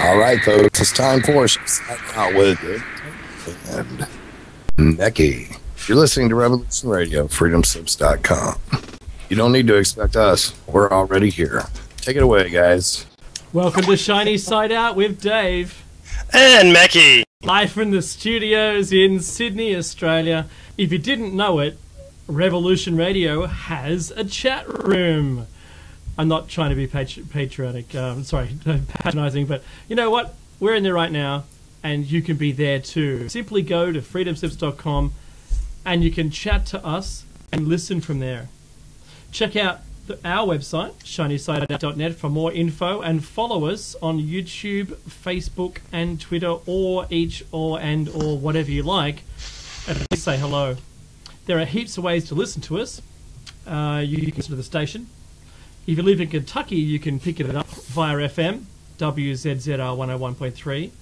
All right, folks, it's time for out with and Necky. You're listening to Revolution Radio, freedomslips.com. You don't need to expect us. We're already here. Take it away, guys. Welcome to Shiny Side Out with Dave. And Mackie. Live from the studios in Sydney, Australia. If you didn't know it, Revolution Radio has a chat room. I'm not trying to be patriotic, patronising, but you know what? We're in there right now, and you can be there too. Simply go to freedomslips.com, and you can chat to us and listen from there. Check out our website, shinysideout.net, for more info, and follow us on YouTube, Facebook, and Twitter, or whatever you like, and please say hello. There are heaps of ways to listen to us. You can listen to the station. If you live in Kentucky, you can pick it up via FM, WZZR 101.3.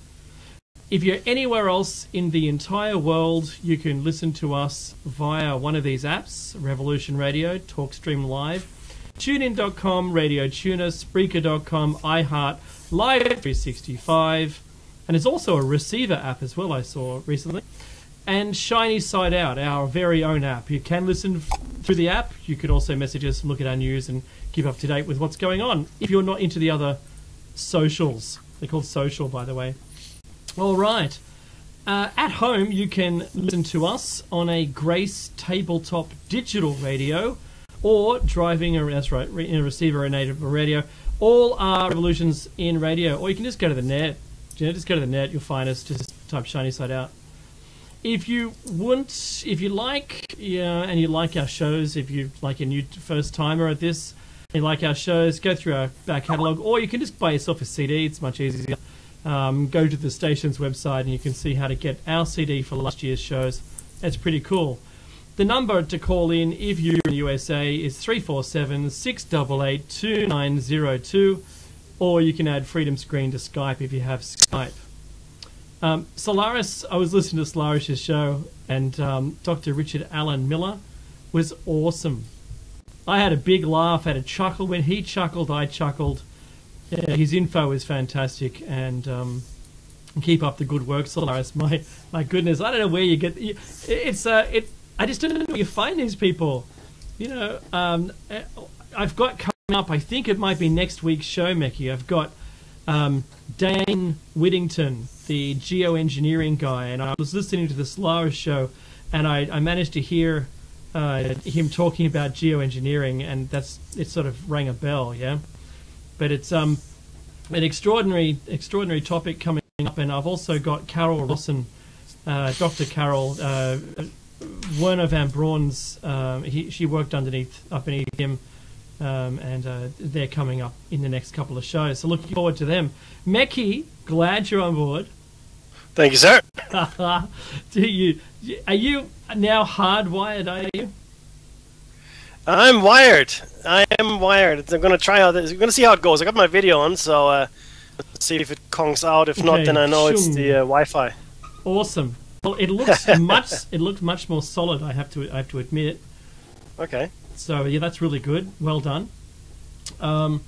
If you're anywhere else in the entire world, you can listen to us via one of these apps, Revolution Radio, TalkStream Live, TuneIn.com, Radio Tuner, Spreaker.com, iHeart, Live 365, and there's also a receiver app as well I saw recently, and Shiny Side Out, our very own app. You can listen through the app. You can also message us and look at our news and keep up to date with what's going on if you're not into the other socials. They're called social, by the way. All right. At home, you can listen to us on a Grace tabletop digital radio or driving a receiver or a native radio. All are Revolutions in radio. Or you can just go to the net. Just go to the net. You'll find us. Just type Shiny Side Out. If you like our shows, if you're like a new first timer at this, and you like our shows, go through our back catalogue, or you can just buy yourself a CD. It's much easier. Go to the station's website and you can see how to get our CD for last year's shows. It's pretty cool. The number to call in if you're in the USA is 347-688-2902, or you can add Freedom Screen to Skype if you have Skype. Solaris, I was listening to Solaris' show, and Dr. Richard Allen Miller was awesome. I had a big laugh, had a chuckle. When he chuckled, I chuckled. Yeah, his info is fantastic, and keep up the good work, Solaris. My goodness, I don't know where you get I just don't know where you find these people. You know, I've got coming up, I think it might be next week's show, Mecky. I've got Dane Whittington, the geoengineering guy, and I was listening to the Solaris show, and I managed to hear him talking about geoengineering, and it sort of rang a bell, yeah. But it's an extraordinary topic coming up, and I've also got Carol Rawson, Dr. Carol, Werner van Braun's. She worked underneath him. And they're coming up in the next couple of shows. So looking forward to them. Mecky, glad you're on board. Thank you, sir. Are you now hardwired, are you? I'm wired. I am wired. I'm going to try out this. We're going to see how it goes. I got my video on, so let's see if it conks out. If not, then I know it's the Wi-Fi. Awesome. Well, it looks much more solid, I have to admit. Okay. So, yeah, that's really good. Well done. I'm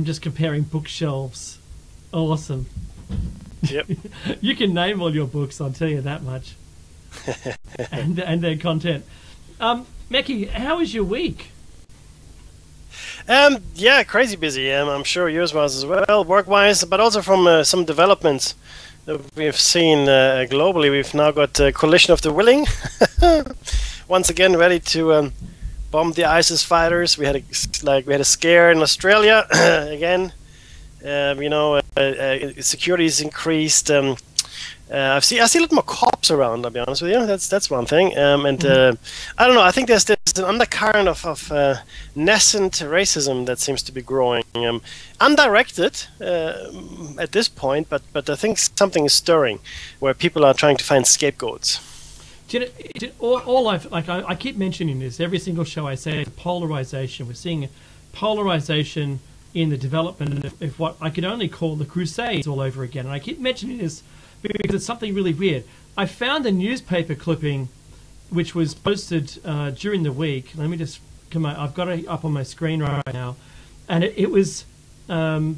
just comparing bookshelves. Awesome. Yep. You can name all your books, I'll tell you that much. and their content. Mecky, how was your week? Yeah, crazy busy. I'm sure yours was as well, work-wise, but also from some developments that we've seen globally. We've now got Coalition of the Willing. Once again, ready to bomb the ISIS fighters. We had a scare in Australia again. Security is increased. I see a lot more cops around. I'll be honest with you. That's one thing. I don't know. I think there's an undercurrent of nascent racism that seems to be growing, undirected at this point. But I think something is stirring, where people are trying to find scapegoats. I keep mentioning this every single show. I say polarization. We're seeing polarization in the development of what I could only call the Crusades all over again. And I keep mentioning this because it's something really weird. I found a newspaper clipping which was posted during the week. Let me just come out. I've got it up on my screen right now. And it was... I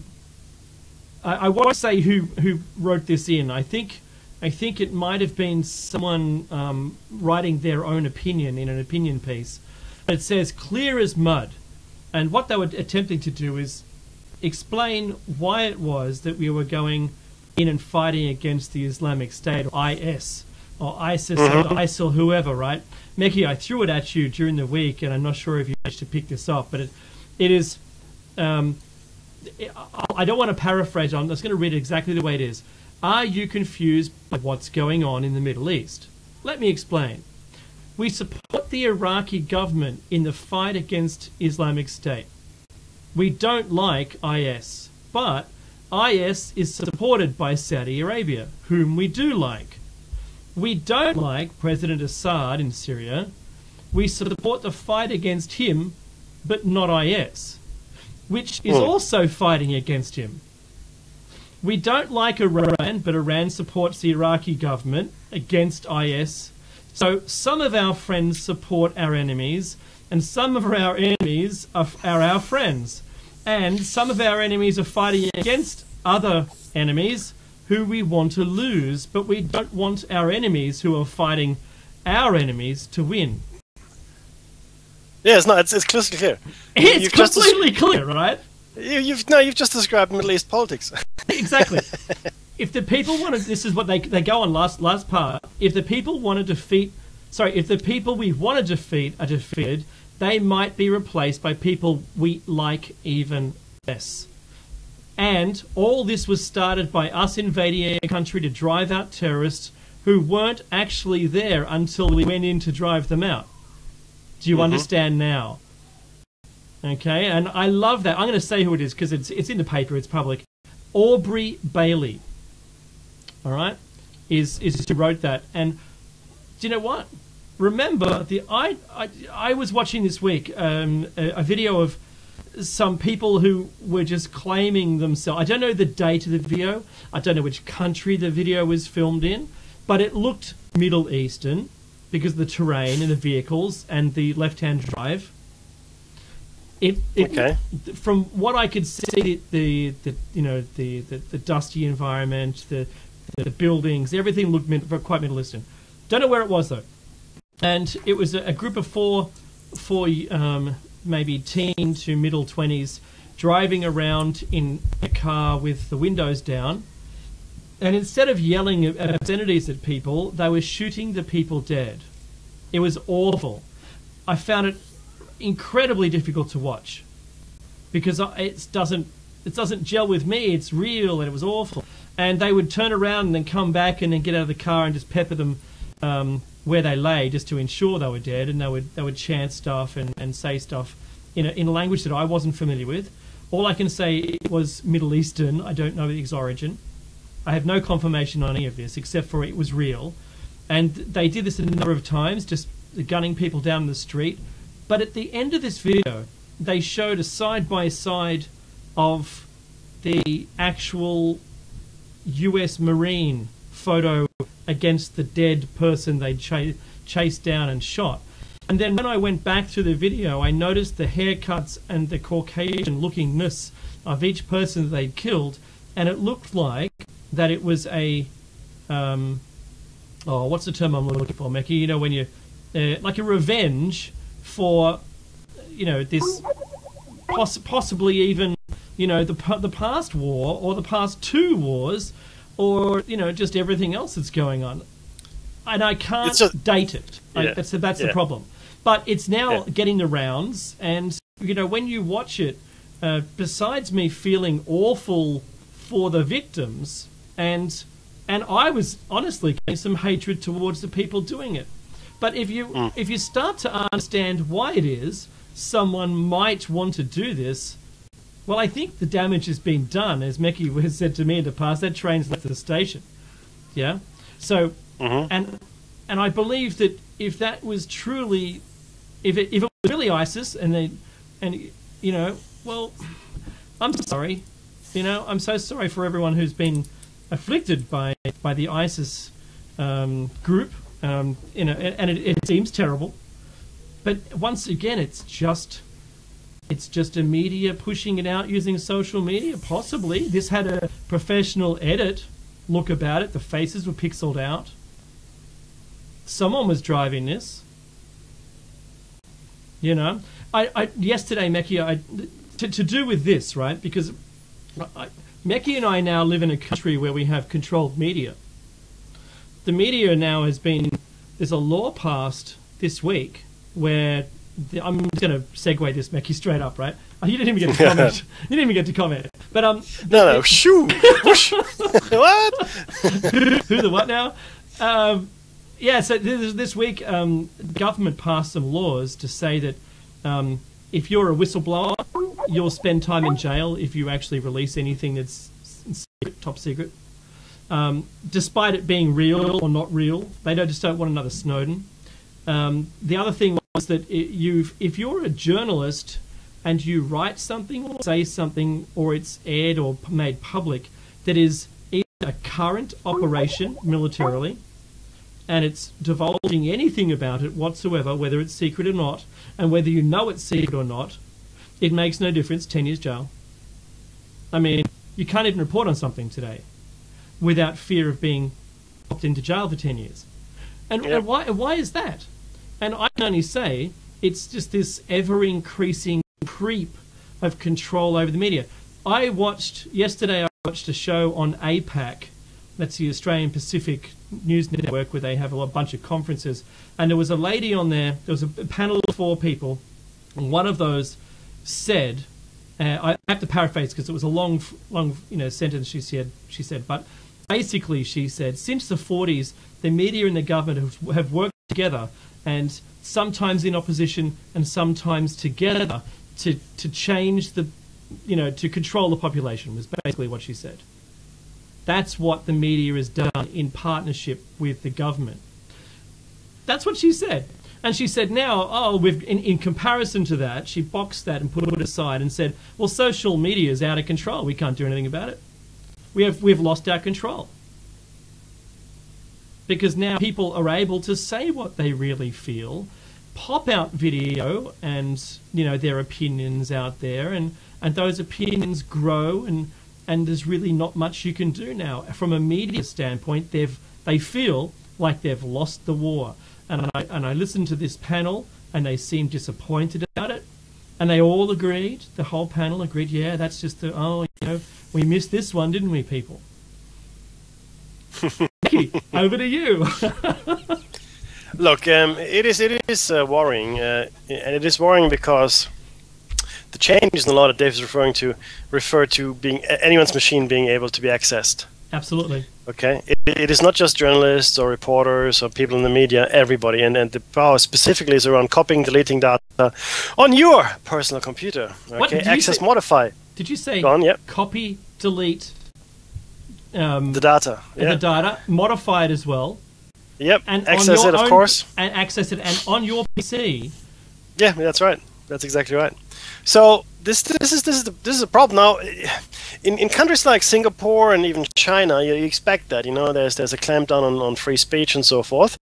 won't say who wrote this in. I think it might have been someone writing their own opinion in an opinion piece. It says, clear as mud. And what they were attempting to do is explain why it was that we were going in and fighting against the Islamic State, or IS, or ISIS, or ISIL, whoever, right? Meki, I threw it at you during the week, and I'm not sure if you managed to pick this up, but it is... I don't want to paraphrase. I'm just going to read it exactly the way it is. Are you confused by what's going on in the Middle East? Let me explain. We support the Iraqi government in the fight against Islamic State. We don't like IS, but IS is supported by Saudi Arabia, whom we do like. We don't like President Assad in Syria. We support the fight against him, but not IS, which is also fighting against him. We don't like Iran, but Iran supports the Iraqi government against IS. So some of our friends support our enemies, and some of our enemies are our friends. And some of our enemies are fighting against other enemies who we want to lose, but we don't want our enemies who are fighting our enemies to win. Yeah, it's crystal clear. It's completely clear, right? You've just described Middle East politics. Exactly. If the people want to, this is what they go on last part. If the people want to if the people we want to defeat are defeated, they might be replaced by people we like even less. And all this was started by us invading a country to drive out terrorists who weren't actually there until we went in to drive them out. Do you understand now? Okay, and I love that. I'm going to say who it is because it's in the paper, it's public. Aubrey Bailey, all right, is who wrote that. And do you know what? Remember, I was watching this week a video of some people who were just claiming themselves. I don't know the date of the video. I don't know which country the video was filmed in, but it looked Middle Eastern because of the terrain and the vehicles and the left-hand drive. Okay. From what I could see, the dusty environment, the buildings, everything looked quite Middle Eastern. Don't know where it was though. And it was a group of four maybe teen to middle 20s driving around in a car with the windows down. And instead of yelling obscenities at people, they were shooting the people dead. It was awful. I found it incredibly difficult to watch because it doesn't gel with me. It's real, and it was awful. And they would turn around and then come back and then get out of the car and just pepper them where they lay just to ensure they were dead. And they would chant stuff and say stuff in a language that I wasn't familiar with. All I can say was Middle Eastern. I don't know its origin. I have no confirmation on any of this except for it was real. And they did this a number of times, just gunning people down the street. But at the end of this video, they showed a side-by-side of the actual US Marine photo against the dead person they'd chased down and shot. And then when I went back through the video, I noticed the haircuts and the Caucasian-lookingness of each person that they'd killed, and it looked like that it was a... what's the term I'm looking for, Meki? You know, when you... like a revenge for, this possibly even, the past war or the past two wars or, just everything else that's going on. And I can't date it. Yeah, that's the problem. But it's now getting the rounds, and, when you watch it, besides me feeling awful for the victims and And I was honestly getting some hatred towards the people doing it. But if you start to understand why it is someone might want to do this, well, I think the damage has been done. As Meki has said to me in the past, that train's left the station. Yeah? So, and I believe that if that was truly, if it was really ISIS, well, I'm sorry. I'm so sorry for everyone who's been afflicted by the ISIS group. And it seems terrible, but once again, it's just a media pushing it out using social media. Possibly this had a professional edit look about it. The faces were pixeled out. Someone was driving this. I yesterday, Meki, to do with this, right? Because Meki and I now live in a country where we have controlled media. The media now there's a law passed this week where, I'm going to segue this, Meki, straight up, right? You didn't even get to comment. You didn't even get to comment. But no, shoo, whoosh. What? Who the what now? So this week, the government passed some laws to say that if you're a whistleblower, you'll spend time in jail if you actually release anything that's top secret. Despite it being real or not real, they just don't want another Snowden. The other thing was that if you're a journalist and you write something or say something, or it's aired or made public, that is either a current operation militarily, and it's divulging anything about it whatsoever, whether it's secret or not, and whether you know it's secret or not, it makes no difference, 10 years jail. I mean, you can't even report on something today without fear of being popped into jail for 10 years. And why is that? And I can only say it's just this ever-increasing creep of control over the media. Yesterday I watched a show on APAC, that's the Australian Pacific News Network, where they have a bunch of conferences, and there was a lady on there, there was a panel of 4 people, and one of those said, I have to paraphrase because it was a long sentence she said, but basically she said, since the 40s, the media and the government have worked together, and sometimes in opposition and sometimes together, to change to control the population, was basically what she said. That's what the media has done in partnership with the government. That's what she said. And she said now, in comparison to that, she boxed that and put it aside and said, well, social media is out of control. We can't do anything about it. We've lost our control. Because now people are able to say what they really feel, pop out video and, their opinions out there, and those opinions grow, and there's really not much you can do now. From a media standpoint, they feel like they've lost the war. And I listened to this panel, and they seemed disappointed about it. And they all agreed, the whole panel agreed, yeah, that's just we missed this one, didn't we, people? Mickey, over to you. Look, it is worrying, and it is worrying because the changes in the law that Dave is referring to refer to being anyone's machine being able to be accessed. Absolutely. Okay, it is not just journalists or reporters or people in the media, everybody, and the power specifically is around copying, deleting data on your personal computer. Okay, access, modify. Did you say yep. Copy, delete the data? Yeah. The data, modify it as well. Yep, and access it, of course. And access it, and on your PC. Yeah, that's right. That's exactly right. So this is a problem now. In countries like Singapore and even China, you expect that there's a clampdown on free speech and so forth.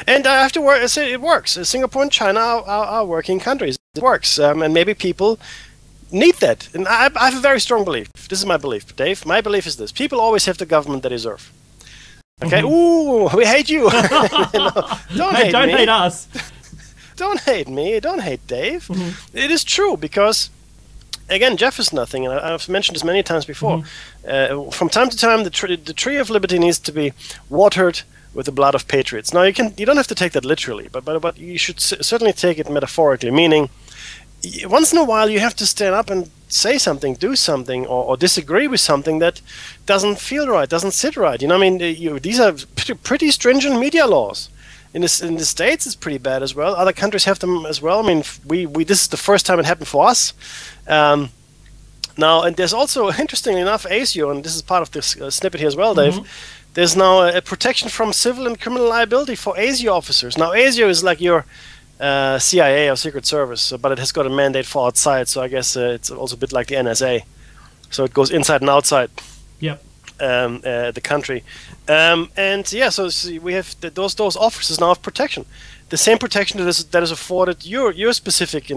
And I have to say it works. Singapore and China are working countries. It works, and maybe people need that. And I have a very strong belief. This is my belief, Dave. My belief is this: people always have the government they deserve. Okay. Mm-hmm. Ooh, we hate you. Don't hate us. Don't hate me. Don't hate Dave. Mm-hmm. It is true because, again, Jeff is nothing, and I've mentioned this many times before. Mm-hmm. From time to time, the tree of liberty needs to be watered with the blood of patriots. Now, you don't have to take that literally, but you should certainly take it metaphorically. Meaning, once in a while you have to stand up and say something, do something, or disagree with something that doesn't feel right, doesn't sit right. You know, I mean, these are pretty stringent media laws. In the States, it's pretty bad as well. Other countries have them as well. I mean, this is the first time it happened for us. Now, and there's also, interestingly enough, ASIO, and this is part of this snippet here as well, Dave. There's now a protection from civil and criminal liability for ASIO officers. Now, ASIO is like your CIA or Secret Service, but it has got a mandate for outside. So I guess it's also a bit like the NSA. So it goes inside and outside. Yep. The country, and yeah, so we have those officers now have protection, the same protection that is afforded your specific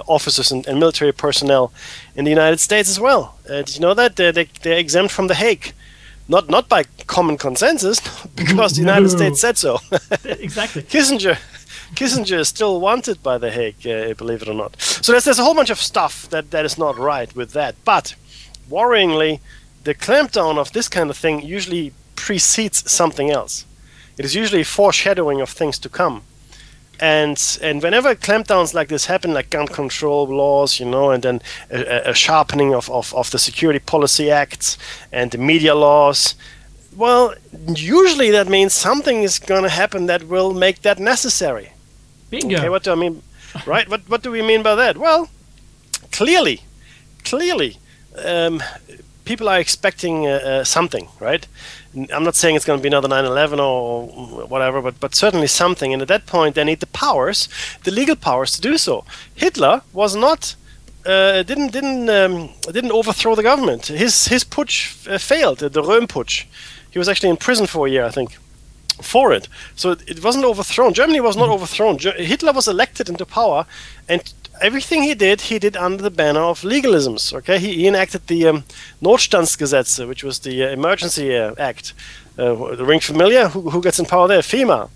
officers and military personnel in the United States as well. Did you know that they're exempt from The Hague, not by common consensus, because the United States said so. Exactly. Kissinger is still wanted by The Hague, believe it or not. So there's a whole bunch of stuff that is not right with that, but worryingly, the clampdown of this kind of thing usually precedes something else. It is usually foreshadowing of things to come. And whenever clampdowns like this happen, like gun control laws, you know, and then a sharpening of the security policy acts and the media laws, well, usually that means something is going to happen that will make that necessary. Bingo. Okay, what do I mean? Right? What do we mean by that? Well, clearly, people are expecting something, right? I'm not saying it's going to be another 9/11 or whatever, but certainly something. And at that point, they need the powers, the legal powers, to do so. Hitler was not didn't overthrow the government. His putsch failed, the Röhm putsch. He was actually in prison for a year, I think, for it. So it wasn't overthrown. Germany was not overthrown. Hitler was elected into power, and everything he did under the banner of legalisms. Okay, he enacted the Notstandsgesetz, which was the emergency act. The ring familiar? Who gets in power there? FEMA.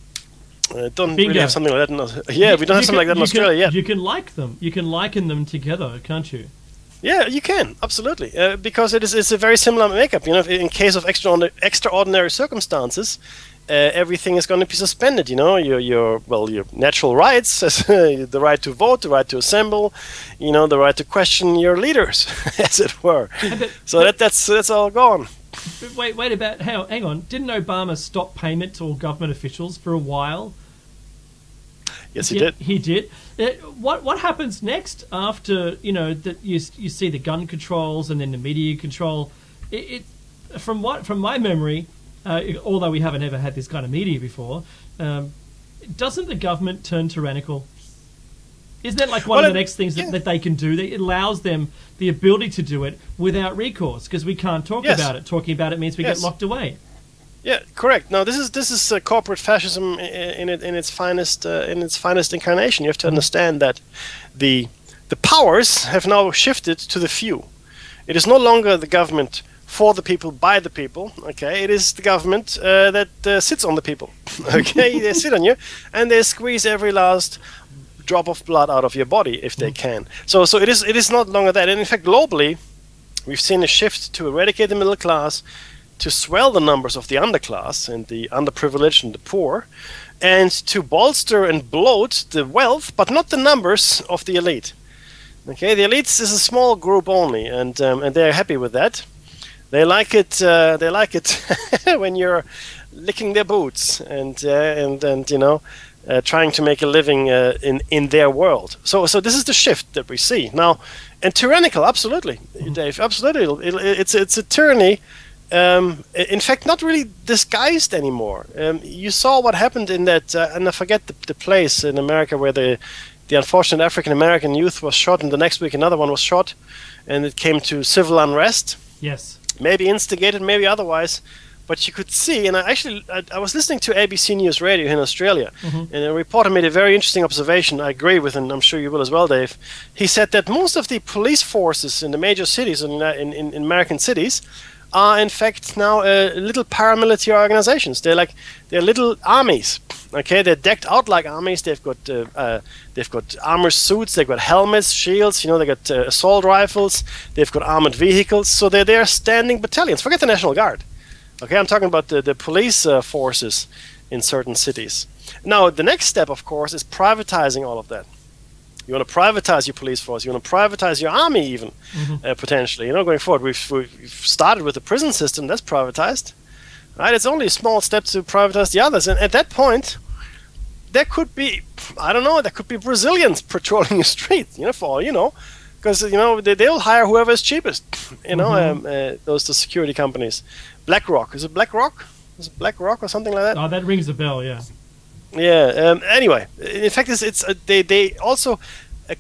Don't really have something like that. We don't have something like that in Australia yet. You can like them. You can liken them together, can't you? Yeah, you can, absolutely, because it's a very similar makeup. You know, in case of extraordinary circumstances, everything is going to be suspended. You know, your natural rights, the right to vote, the right to assemble, you know, the right to question your leaders, as it were. So that's all gone. Wait, hang on. Didn't Obama stop payment to all government officials for a while? Yes, he did. He did. What happens next after, you know, that you see the gun controls and then the media control? From my memory, although we haven't ever had this kind of media before, doesn't the government turn tyrannical? Isn't that like one of the next things that they can do? It allows them the ability to do it without recourse, because we can't talk about it. Talking about it means we get locked away. Yeah, correct. Now this is corporate fascism in its finest incarnation. You have to understand that the powers have now shifted to the few. It is no longer the government for the people, by the people. Okay, it is the government that sits on the people. Okay, they sit on you and they squeeze every last drop of blood out of your body if they can. So it is not longer that. And in fact, globally, we've seen a shift to eradicate the middle class, to swell the numbers of the underclass and the underprivileged and the poor, and to bolster and bloat the wealth, but not the numbers of the elite. Okay, the elites is a small group only, and they're happy with that. They like it. They like it when you're licking their boots and you know, trying to make a living in their world. So this is the shift that we see now, and tyrannical, absolutely, Dave, absolutely. It's a tyranny. In fact, not really disguised anymore. You saw what happened in that, and I forget the place in America where the unfortunate African-American youth was shot, and the next week another one was shot, and it came to civil unrest. Yes. Maybe instigated, maybe otherwise, but you could see, and I was listening to ABC News Radio in Australia, and a reporter made a very interesting observation. I agree with, and I'm sure you will as well, Dave. He said that most of the police forces in the major cities, in American cities, are in fact now little paramilitary organizations. They're little armies. Okay, they're decked out like armies. They've got armor suits. They've got helmets, shields. You know, they got assault rifles. They've got armored vehicles. So they're standing battalions. Forget the National Guard. Okay, I'm talking about the police forces in certain cities. Now, the next step, of course, is privatizing all of that. You want to privatize your police force. You want to privatize your army, even potentially. Going forward, we've started with the prison system. That's privatized, right? It's only a small step to privatize the others. And at that point, there could be, I don't know, there could be Brazilians patrolling the street. For all you know, because they'll hire whoever is cheapest. Those the security companies. BlackRock, is it BlackRock? Is it BlackRock or something like that? Oh, that rings a bell. Yeah. Yeah. Anyway, in fact, they also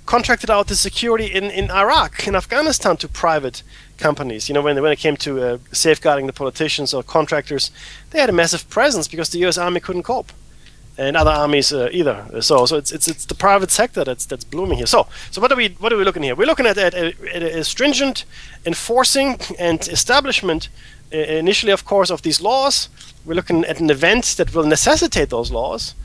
contracted out the security in Iraq, in Afghanistan, to private companies. When it came to safeguarding the politicians or contractors, they had a massive presence because the U.S. Army couldn't cope, and other armies either. So it's the private sector that's blooming here. So what are we looking here? We're looking at a stringent enforcing and establishment, initially, of course, of these laws. We're looking at an event that will necessitate those laws,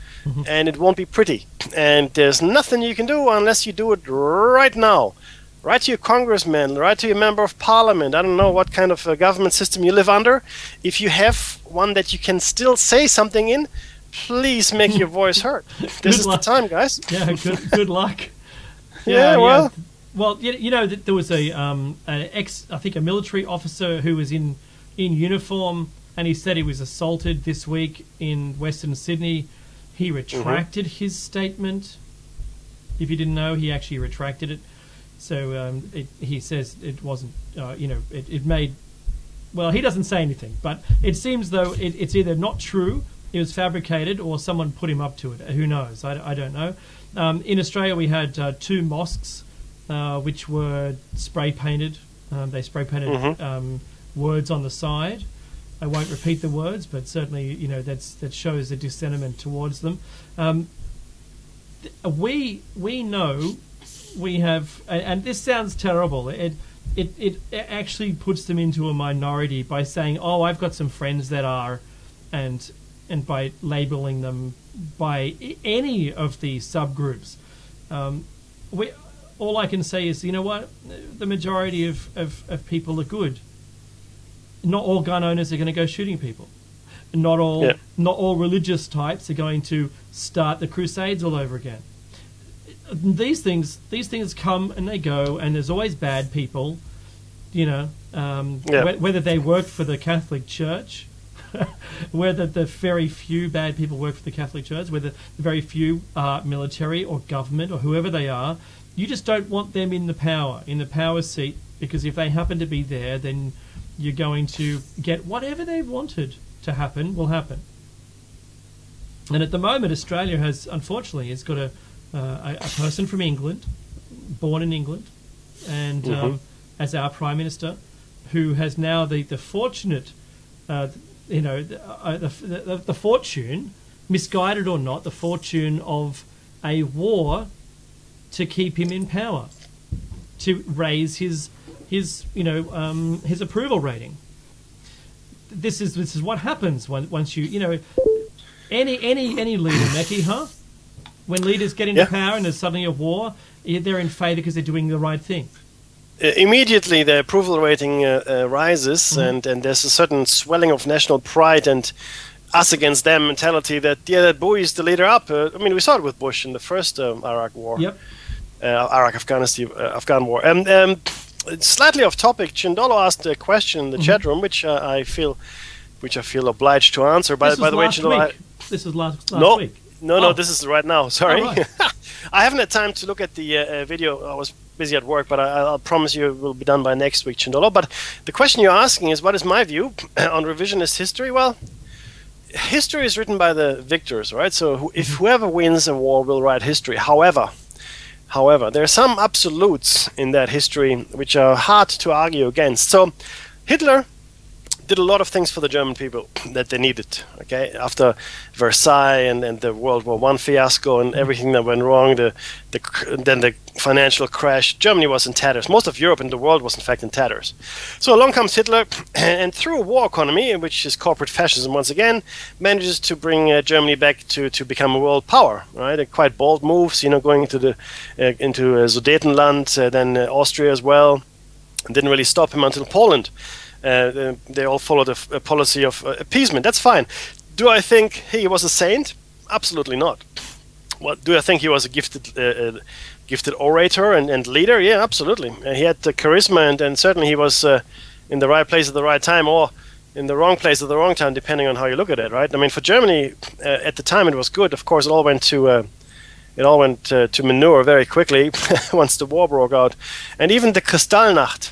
and it won't be pretty. And there's nothing you can do unless you do it right now. Write to your congressman, write to your member of parliament. I don't know what kind of government system you live under. If you have one that you can still say something in, please make your voice heard. This is the time, guys. Yeah, good luck. Yeah, well. Well, there was a military officer who was in uniform, and he said he was assaulted this week in Western Sydney. He retracted his statement. If you didn't know, he actually retracted it. So he says it wasn't, it made... Well, he doesn't say anything, but it seems though it's either not true, it was fabricated, or someone put him up to it. Who knows? I don't know. In Australia, we had 2 mosques which were spray-painted. They spray-painted words on the side. I won't repeat the words, but certainly, that shows a dissentiment towards them. We know we have, and this sounds terrible. It actually puts them into a minority by saying, "Oh, I've got some friends that are," and by labeling them by any of these subgroups. All I can say is, you know what? The majority of people are good. Not all gun owners are going to go shooting people. Not all religious types are going to start the Crusades all over again. These things come and they go, and there's always bad people. Whether they work for the Catholic Church, whether the very few bad people work for the Catholic Church, whether the very few are military or government or whoever they are, you just don't want them in the power seat, because if they happen to be there, then you're going to get whatever they've wanted to happen will happen. And at the moment, Australia has got a person from England, born in England, and as our Prime Minister, who has now the fortunate, the fortune, misguided or not, the fortune of a war to keep him in power, to raise his approval rating. This is what happens once you any leader, Mackie, huh? When leaders get into power and there's suddenly a war, they're in favour because they're doing the right thing. Immediately the approval rating rises, and there's a certain swelling of national pride and us against them mentality that that buoys the leader up. We saw it with Bush in the first Iraq war. Yep. Afghan war. Slightly off topic, Chindolo asked a question in the chat room, which I feel obliged to answer. By the way, Chindolo, this was last week. No, this is right now. Sorry. Oh, right. I haven't had time to look at the video. I was busy at work, but I'll promise you it will be done by next week, Chindolo. But the question you're asking is, what is my view on revisionist history? Well, history is written by the victors, right? So if whoever wins a war will write history. However, there are some absolutes in that history which are hard to argue against. So Hitler did a lot of things for the German people that they needed. Okay, after Versailles and the World War I fiasco and everything that went wrong, then the financial crash, Germany was in tatters. Most of Europe and the world was in fact in tatters. So along comes Hitler, and through a war economy, which is corporate fascism once again, manages to bring Germany back to become a world power. Right, quite bold moves. Going into Sudetenland, then Austria as well. Didn't really stop him until Poland. They all followed a policy of appeasement. That's fine. Do I think he was a saint? Absolutely not. Do I think he was a gifted gifted orator and leader. Yeah, absolutely. He had the charisma, and certainly he was in the right place at the right time, or in the wrong place at the wrong time, depending on how you look at it, right? I mean, for Germany at the time it was good. Of course, it all went to manure very quickly once the war broke out, and even the Kristallnacht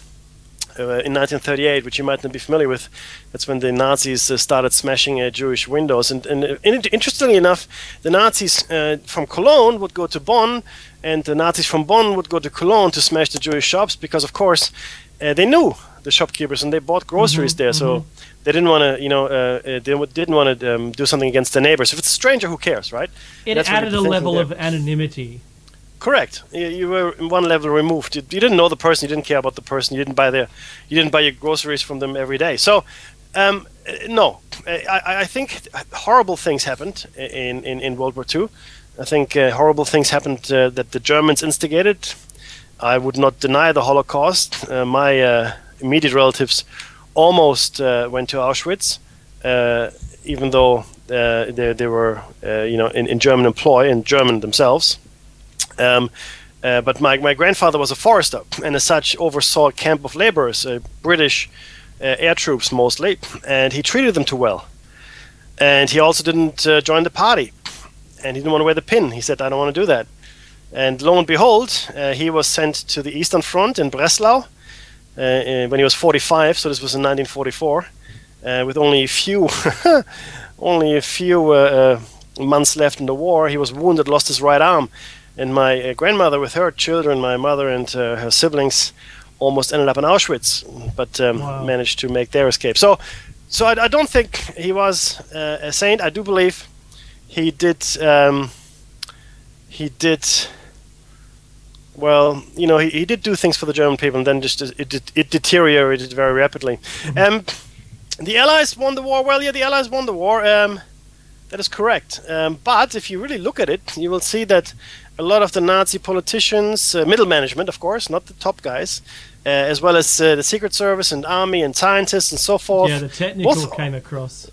in 1938, which you might not be familiar with. That's when the Nazis started smashing Jewish windows. And interestingly enough, the Nazis from Cologne would go to Bonn, and the Nazis from Bonn would go to Cologne to smash the Jewish shops because, of course, they knew the shopkeepers and they bought groceries there. So they didn't want to, didn't want to do something against their neighbors. If it's a stranger, who cares, right? It added a level of anonymity. Correct. You were one level removed. You didn't know the person. You didn't care about the person. You didn't buy your groceries from them every day. So, no, I think horrible things happened in World War II. I think horrible things happened that the Germans instigated. I would not deny the Holocaust. My immediate relatives almost went to Auschwitz, even though they were, in German employ and German themselves. But my grandfather was a forester, and as such oversaw a camp of laborers, British air troops mostly, and he treated them too well. And he also didn't join the party, and he didn't want to wear the pin. He said, I don't want to do that. And lo and behold, he was sent to the Eastern Front in Breslau when he was 45, so this was in 1944, with only a few months left in the war. He was wounded, lost his right arm. And my grandmother, with her children, my mother and her siblings, almost ended up in Auschwitz, but managed to make their escape. So I don't think he was a saint. I do believe he did. Well, he did do things for the German people, and then just it deteriorated very rapidly. The Allies won the war. Well, yeah, the Allies won the war. That is correct. But if you really look at it, you will see that a lot of the Nazi politicians, middle management, of course, not the top guys, as well as the Secret Service and army and scientists and so forth. Yeah, the technical came across.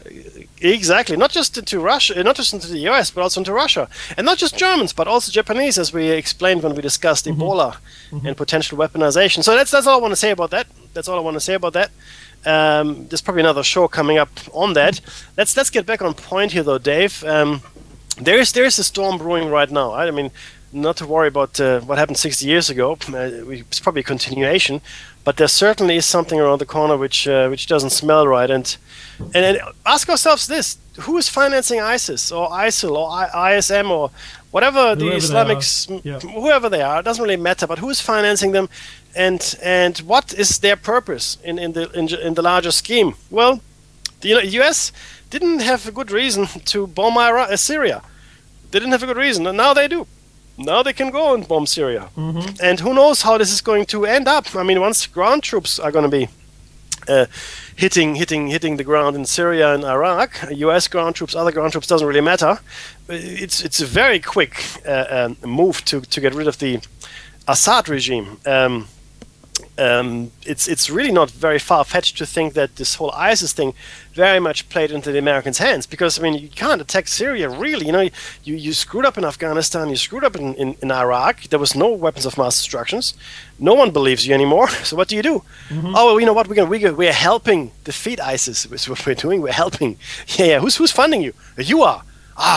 Exactly, not just into Russia, not just into the US, but also into Russia, and not just Germans, but also Japanese, as we explained when we discussed Ebola and potential weaponization. So that's all I want to say about that. That's all I want to say about that. There's probably another show coming up on that. Let's get back on point here, though, Dave. There's a storm brewing right now. I mean, not to worry about what happened 60 years ago. It's probably a continuation, but there certainly is something around the corner which doesn't smell right. And ask ourselves this: who is financing ISIS or ISIL or ISM or whatever the Islamics, whoever they are? It doesn't really matter. But who is financing them, and what is their purpose in the larger scheme? Well, the U.S. didn't have a good reason to bomb Syria. They didn't have a good reason, and now they do. Now they can go and bomb Syria. And who knows how this is going to end up. I mean, once ground troops are going to be hitting the ground in Syria and Iraq, U.S. ground troops, other ground troops, doesn't really matter. It's a very quick move to get rid of the Assad regime. It's really not very far-fetched to think that this whole ISIS thing very much played into the Americans' hands, because I mean, you can't attack Syria, really. You screwed up in Afghanistan, you screwed up in Iraq. There was no weapons of mass destruction. No one believes you anymore. So what do you do? Oh, well, you know what? We're helping defeat ISIS. That's what we're doing. We're helping. Yeah. Who's funding you? You are.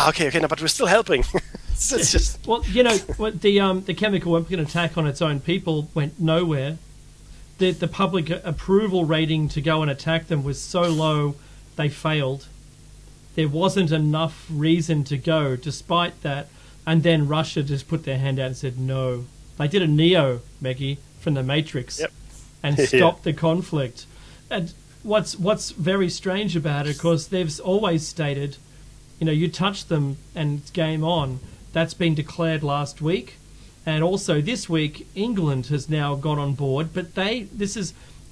Okay. No, but we're still helping. It's just. Well, what the chemical weapon attack on its own people went nowhere. The public approval rating to go and attack them was so low, they failed. There wasn't enough reason to go, despite that. And then Russia just put their hand out and said no. They did a Neo, Maggie, from the Matrix, and stopped the conflict. And what's very strange about it, of course, they've always stated, you touch them and it's game on. That's been declared last week. And also this week, England has now got on board, but they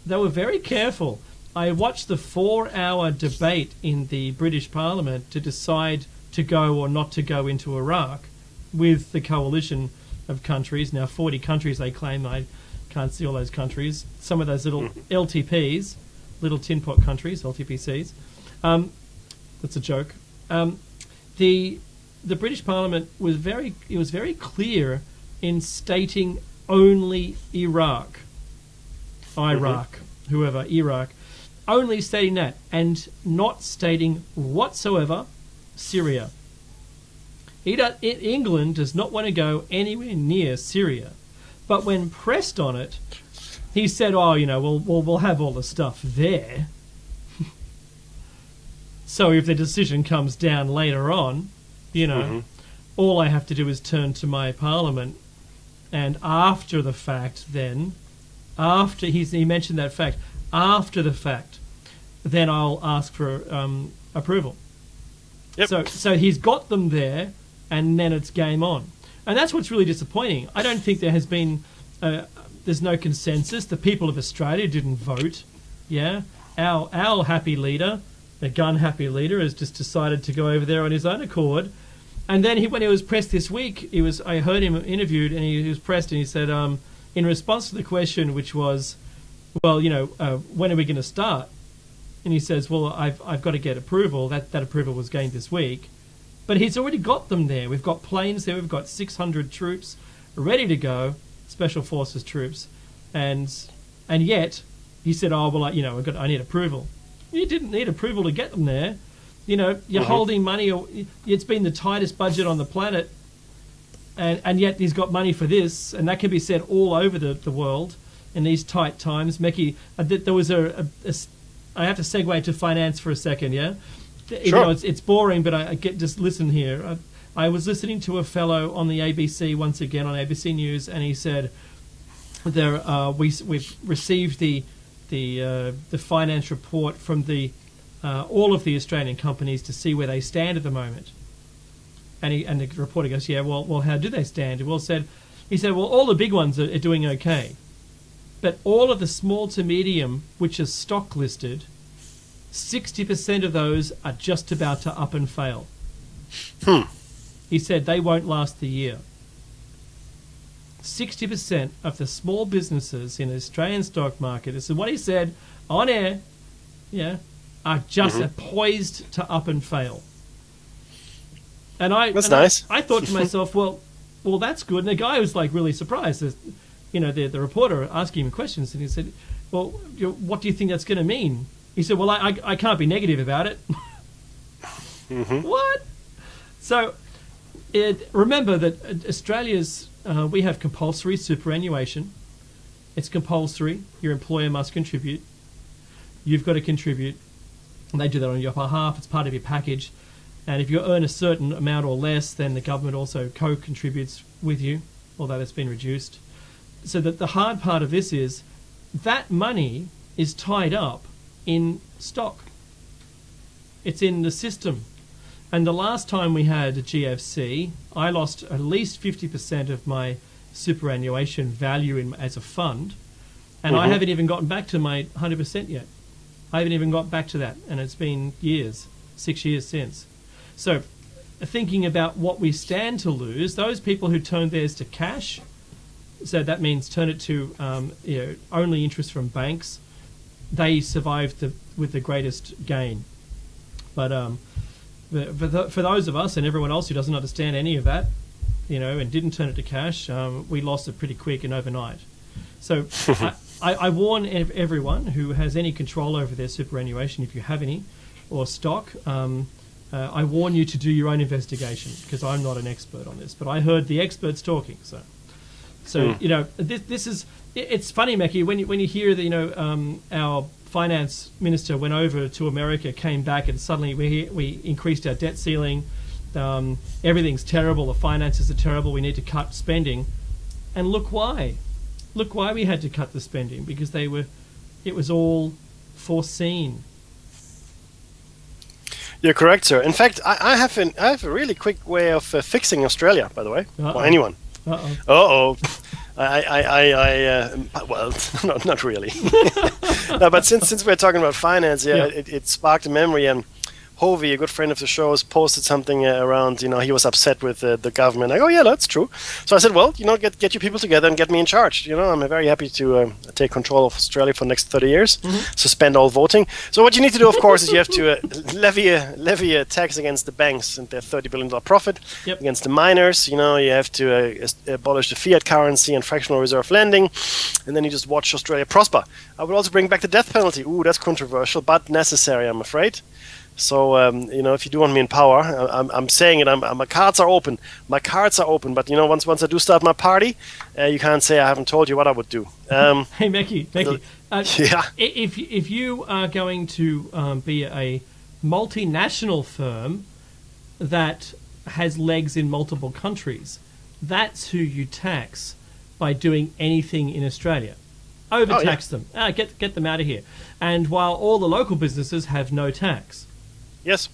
were very careful. I watched the 4-hour debate in the British Parliament to decide to go or not to go into Iraq with the coalition of countries. Now, 40 countries they claim. I can't see all those countries. Some of those little LTPs, little tin pot countries, LTPCs. That's a joke. The British Parliament was very clear in stating only Iraq, whoever, Iraq, only stating that, and not stating whatsoever Syria. England does not want to go anywhere near Syria, but when pressed on it, he said, "Oh, we'll have all the stuff there." So if the decision comes down later on, all I have to do is turn to my parliament, and after the fact, after he mentioned that fact, after the fact, then I'll ask for approval. Yep. So he's got them there, and then it's game on. And that's what's really disappointing. I don't think there has been, there's no consensus. The people of Australia didn't vote. Yeah, our happy leader, the gun-happy leader, has just decided to go over there on his own accord. And then when he was pressed this week, I heard him interviewed, and he was pressed, and he said, in response to the question, which was, well, when are we going to start? And he says, well, I've got to get approval. That approval was gained this week. But he's already got them there. We've got planes there. We've got 600 troops ready to go, Special Forces troops. And yet, he said, oh, well, I need approval. You didn't need approval to get them there. You're holding money. It's been the tightest budget on the planet. And yet he's got money for this. And that can be said all over the world in these tight times. Mekki, there was I have to segue to finance for a second, yeah? Sure. It's boring, but just listen here. I was listening to a fellow on the ABC once again on ABC News, and he said, we've received the finance report from all of the Australian companies to see where they stand at the moment. And the reporter goes, yeah, well, how do they stand? He said, well, all the big ones are doing okay, but all of the small to medium, which are stock listed, 60% of those are just about to up and fail. He said they won't last the year. 60% of the small businesses in the Australian stock market, this is what he said on air, are just poised to up and fail. And that's nice. I thought to myself, well, that's good. And the guy was like really surprised. The reporter asking him questions, and he said, well, what do you think that's going to mean? He said, well, I can't be negative about it. What? So remember that Australia's, we have compulsory superannuation. It's compulsory. Your employer must contribute. You've got to contribute. And they do that on your behalf. It's part of your package. And if you earn a certain amount or less, then the government also co-contributes with you, although that's been reduced. So that the hard part of this is that money is tied up in stock. It's in the system. And the last time we had a GFC, I lost at least 50% of my superannuation value as a fund, and I haven't even gotten back to my 100% yet. I haven't even got back to that, and it's been 6 years since. So thinking about what we stand to lose, those people who turned theirs to cash, so that means turn it to only interest from banks, they survived with the greatest gain. But for those of us and everyone else who doesn't understand any of that, and didn't turn it to cash, we lost it pretty quick and overnight. So I warn everyone who has any control over their superannuation, if you have any, or stock, I warn you to do your own investigation, because I'm not an expert on this, but I heard the experts talking. So this is, it's funny, Mekki, when you hear that our finance minister went over to America, came back, and suddenly we increased our debt ceiling. Everything's terrible. The finances are terrible. We need to cut spending, and look why. Look why we had to cut the spending, because it was all foreseen. You're correct, sir. In fact, I have a really quick way of fixing Australia, by the way, or anyone. Well, no, not really. No, but since we're talking about finance, it sparked a memory. And Hovey, a good friend of the show, has posted something around, he was upset with the government. I go, yeah, that's true. So I said, well, get your people together and get me in charge. I'm very happy to take control of Australia for the next 30 years, suspend all voting. So what you need to do, of course, is you have to levy a tax against the banks and their $30 billion profit, against the miners. You have to abolish the fiat currency and fractional reserve lending, and then you just watch Australia prosper. I would also bring back the death penalty. Ooh, that's controversial, but necessary, I'm afraid. So, if you do want me in power, I'm saying it. My cards are open. My cards are open. But once I do start my party, you can't say I haven't told you what I would do. Hey, Mackie. Yeah. If you are going to be a multinational firm that has legs in multiple countries, that's who you tax by doing anything in Australia. Overtax them. Get them out of here. And while all the local businesses have no tax. Yes.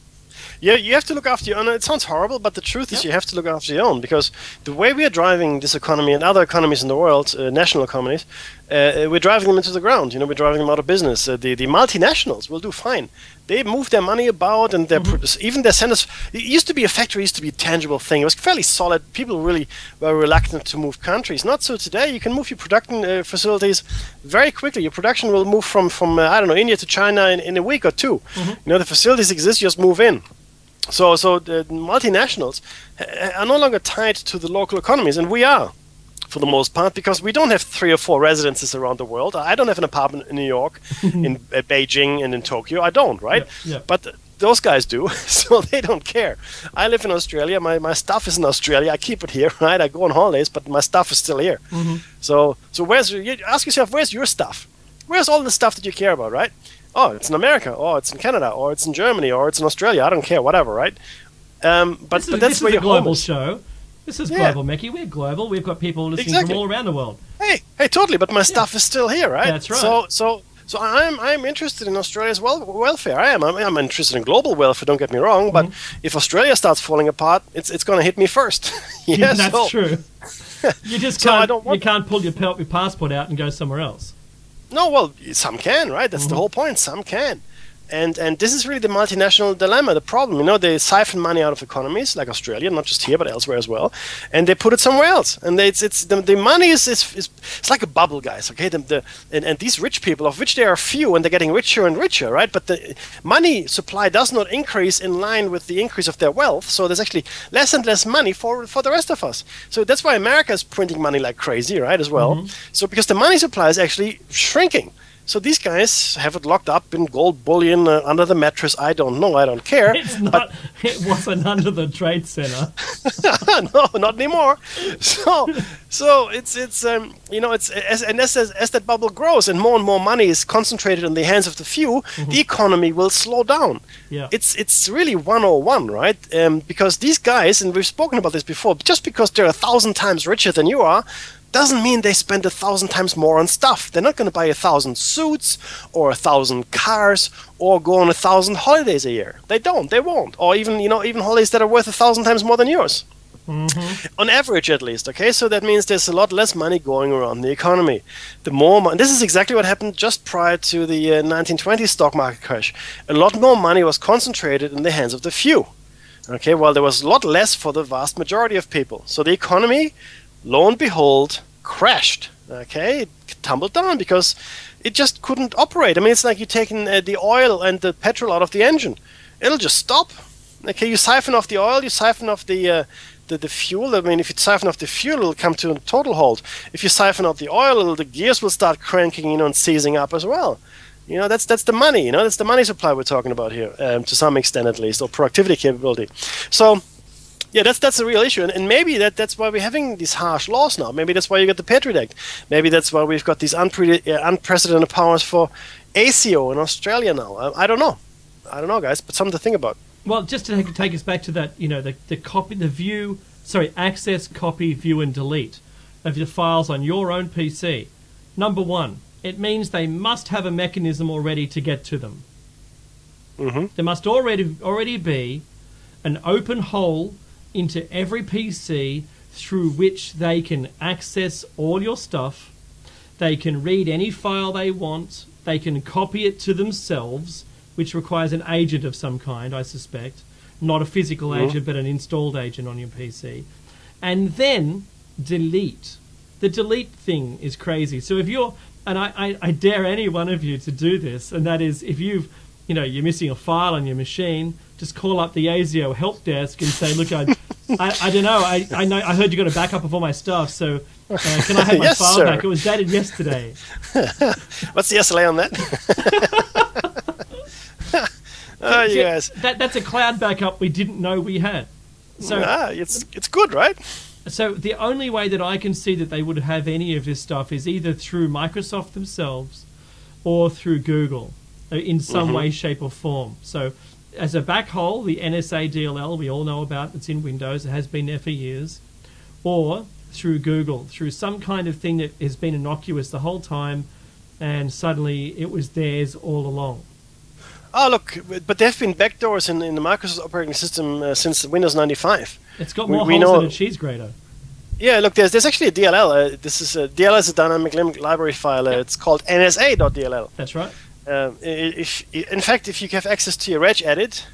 Yeah, you have to look after your own. It sounds horrible, but the truth is you have to look after your own, because the way we are driving this economy and other economies in the world, national economies, we're driving them into the ground. We're driving them out of business. The multinationals will do fine. They move their money about, and even their centers. It used to be a factory, used to be a tangible thing. It was fairly solid. People really were reluctant to move countries. Not so today. You can move your production facilities very quickly. Your production will move from India to China in a week or two. The facilities exist. You just move in. So the multinationals are no longer tied to the local economies, and we are, for the most part, because we don't have 3 or 4 residences around the world. I don't have an apartment in New York, in Beijing, and in Tokyo. I don't, right? Yeah. But those guys do, so they don't care. I live in Australia. My stuff is in Australia. I keep it here, right? I go on holidays, but my stuff is still here. So you ask yourself, where's your stuff? Where's all the stuff that you care about, right? Oh, it's in America, or it's in Canada, or it's in Germany, or it's in Australia. I don't care, whatever, right? But that's where your global show. This is global, Mickey. We're global. We've got people listening from all around the world. Hey, totally. But my stuff is still here, right? That's right. So I'm interested in Australia's welfare. I'm interested in global welfare. Don't get me wrong. But if Australia starts falling apart, it's going to hit me first. That's true. You just can't. You can't pull your passport out and go somewhere else. No, well, some can, right? That's the whole point. Some can. And this is really the multinational dilemma, the problem. They siphon money out of economies like Australia, not just here but elsewhere as well, and they put it somewhere else. And the money is it's like a bubble, guys. Okay, and these rich people, of which there are few, and they're getting richer and richer, right? But the money supply does not increase in line with the increase of their wealth. So there's actually less and less money for the rest of us. So that's why America is printing money like crazy, right? As well. So because the money supply is actually shrinking. So these guys have it locked up in gold bullion under the mattress. I don't know. I don't care. It wasn't under the Trade Center. No, not anymore. So it's as that bubble grows and more money is concentrated in the hands of the few, the economy will slow down. Yeah. It's really 101, right? Because these guys, and we've spoken about this before, just because they're 1,000 times richer than you are, doesn't mean they spend 1,000 times more on stuff. They're not going to buy 1,000 suits or 1,000 cars or go on 1,000 holidays a year. They don't. They won't. Or even holidays that are worth 1,000 times more than yours. On average, at least. Okay, so that means there's a lot less money going around the economy. The more this is exactly what happened just prior to the 1920 stock market crash. A lot more money was concentrated in the hands of the few. Okay, while there was a lot less for the vast majority of people. So the economy, lo and behold, crashed. Okay, it tumbled down because it just couldn't operate. I mean, it's like you're taking the oil and the petrol out of the engine. It'll just stop. Okay, you siphon off the oil, you siphon off the fuel. I mean, if you siphon off the fuel, it'll come to a total halt. If you siphon out the oil, the gears will start cranking, and seizing up as well. That's the money. That's the money supply we're talking about here, to some extent at least, or productivity capability. So. Yeah, that's a real issue, and maybe that's why we're having these harsh laws now. Maybe that's why you got the Patriot Act. Maybe that's why we've got these unprecedented powers for ASIO in Australia now. I don't know, guys, but something to think about. Well, just to take us back to that, access, copy, view, and delete of your files on your own PC. Number one, it means they must have a mechanism already to get to them. There must already be an open hole into every PC through which they can access all your stuff. They can read any file they want. They can copy it to themselves. which requires an agent of some kind, I suspect. Not a physical agent, but an installed agent on your PC. And then delete. The delete thing is crazy. So if you're, and I dare any one of you to do this, and that is if you're missing a file on your machine, just call up the ASIO help desk and say, look, I don't know, I heard you got a backup of all my stuff, so can I have my yes, file sir. back? It was dated yesterday. What's the SLA on that? Oh, you guys. That's a cloud backup we didn't know we had. So it's good, right? So the only way that I can see that they would have any of this stuff is either through Microsoft themselves or through Google in some way, shape, or form. So as a backhole, the NSA DLL we all know about, it's in Windows, it has been there for years, or through Google, through some kind of thing that has been innocuous the whole time, and suddenly it was theirs all along. Oh, look, but there have been backdoors in the Microsoft operating system since Windows 95. It's got more holes than a cheese grater. Yeah, look, there's actually a DLL. DLL is a dynamic library file. It's called NSA.dll. That's right. In fact, if you have access to your regedit,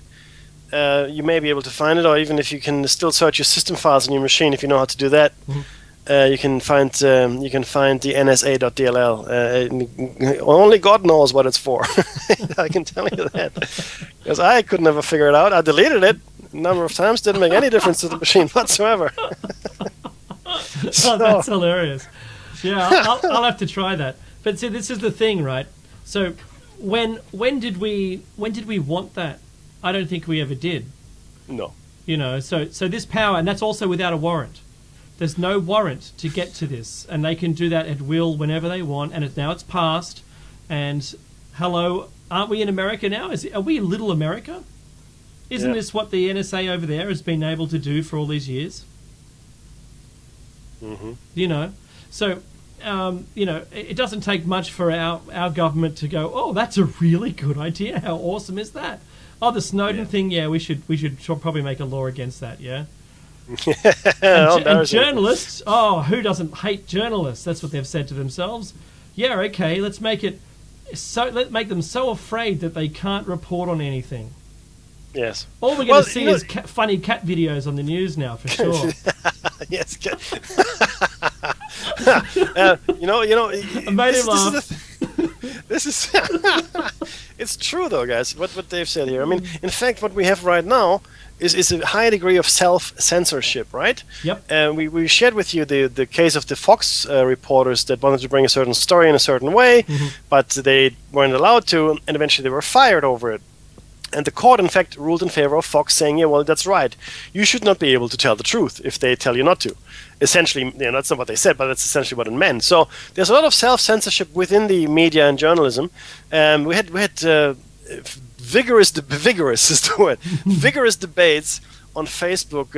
you may be able to find it, or even if you can still search your system files on your machine, if you know how to do that, you can find the NSA.dll. Only God knows what it's for. I can tell you that, because I could never figure it out. I deleted it a number of times, didn't make any difference to the machine whatsoever. Oh, that's hilarious. Yeah, I'll have to try that. But see, this is the thing, right? So when did we want that? I don't think we ever did. No. So this power, and that's also without a warrant. There's no warrant to get to this, and they can do that at will whenever they want. And now it's passed. And hello, aren't we in America now? Are we little America? Isn't this what the NSA over there has been able to do for all these years? So it doesn't take much for our government to go, oh, that's a really good idea. How awesome is that? Oh, the Snowden thing, we should probably make a law against that, yeah? and journalists, who doesn't hate journalists? That's what they've said to themselves. Yeah, okay, let's make them so afraid that they can't report on anything. Yes. All we're going to see is funny cat videos on the news now, for sure. Yes. I made him laugh. This is it's true though, guys. What Dave said here. I mean, in fact, what we have right now is a high degree of self-censorship, right? Yep. We shared with you the case of the Fox reporters that wanted to bring a certain story in a certain way, but they weren't allowed to, and eventually they were fired over it. And the court, in fact, ruled in favor of Fox, saying, yeah, well, that's right. You should not be able to tell the truth if they tell you not to. Essentially, that's not what they said, but that's essentially what it meant. So there's a lot of self-censorship within the media and journalism. We had vigorous is the word, vigorous debates on Facebook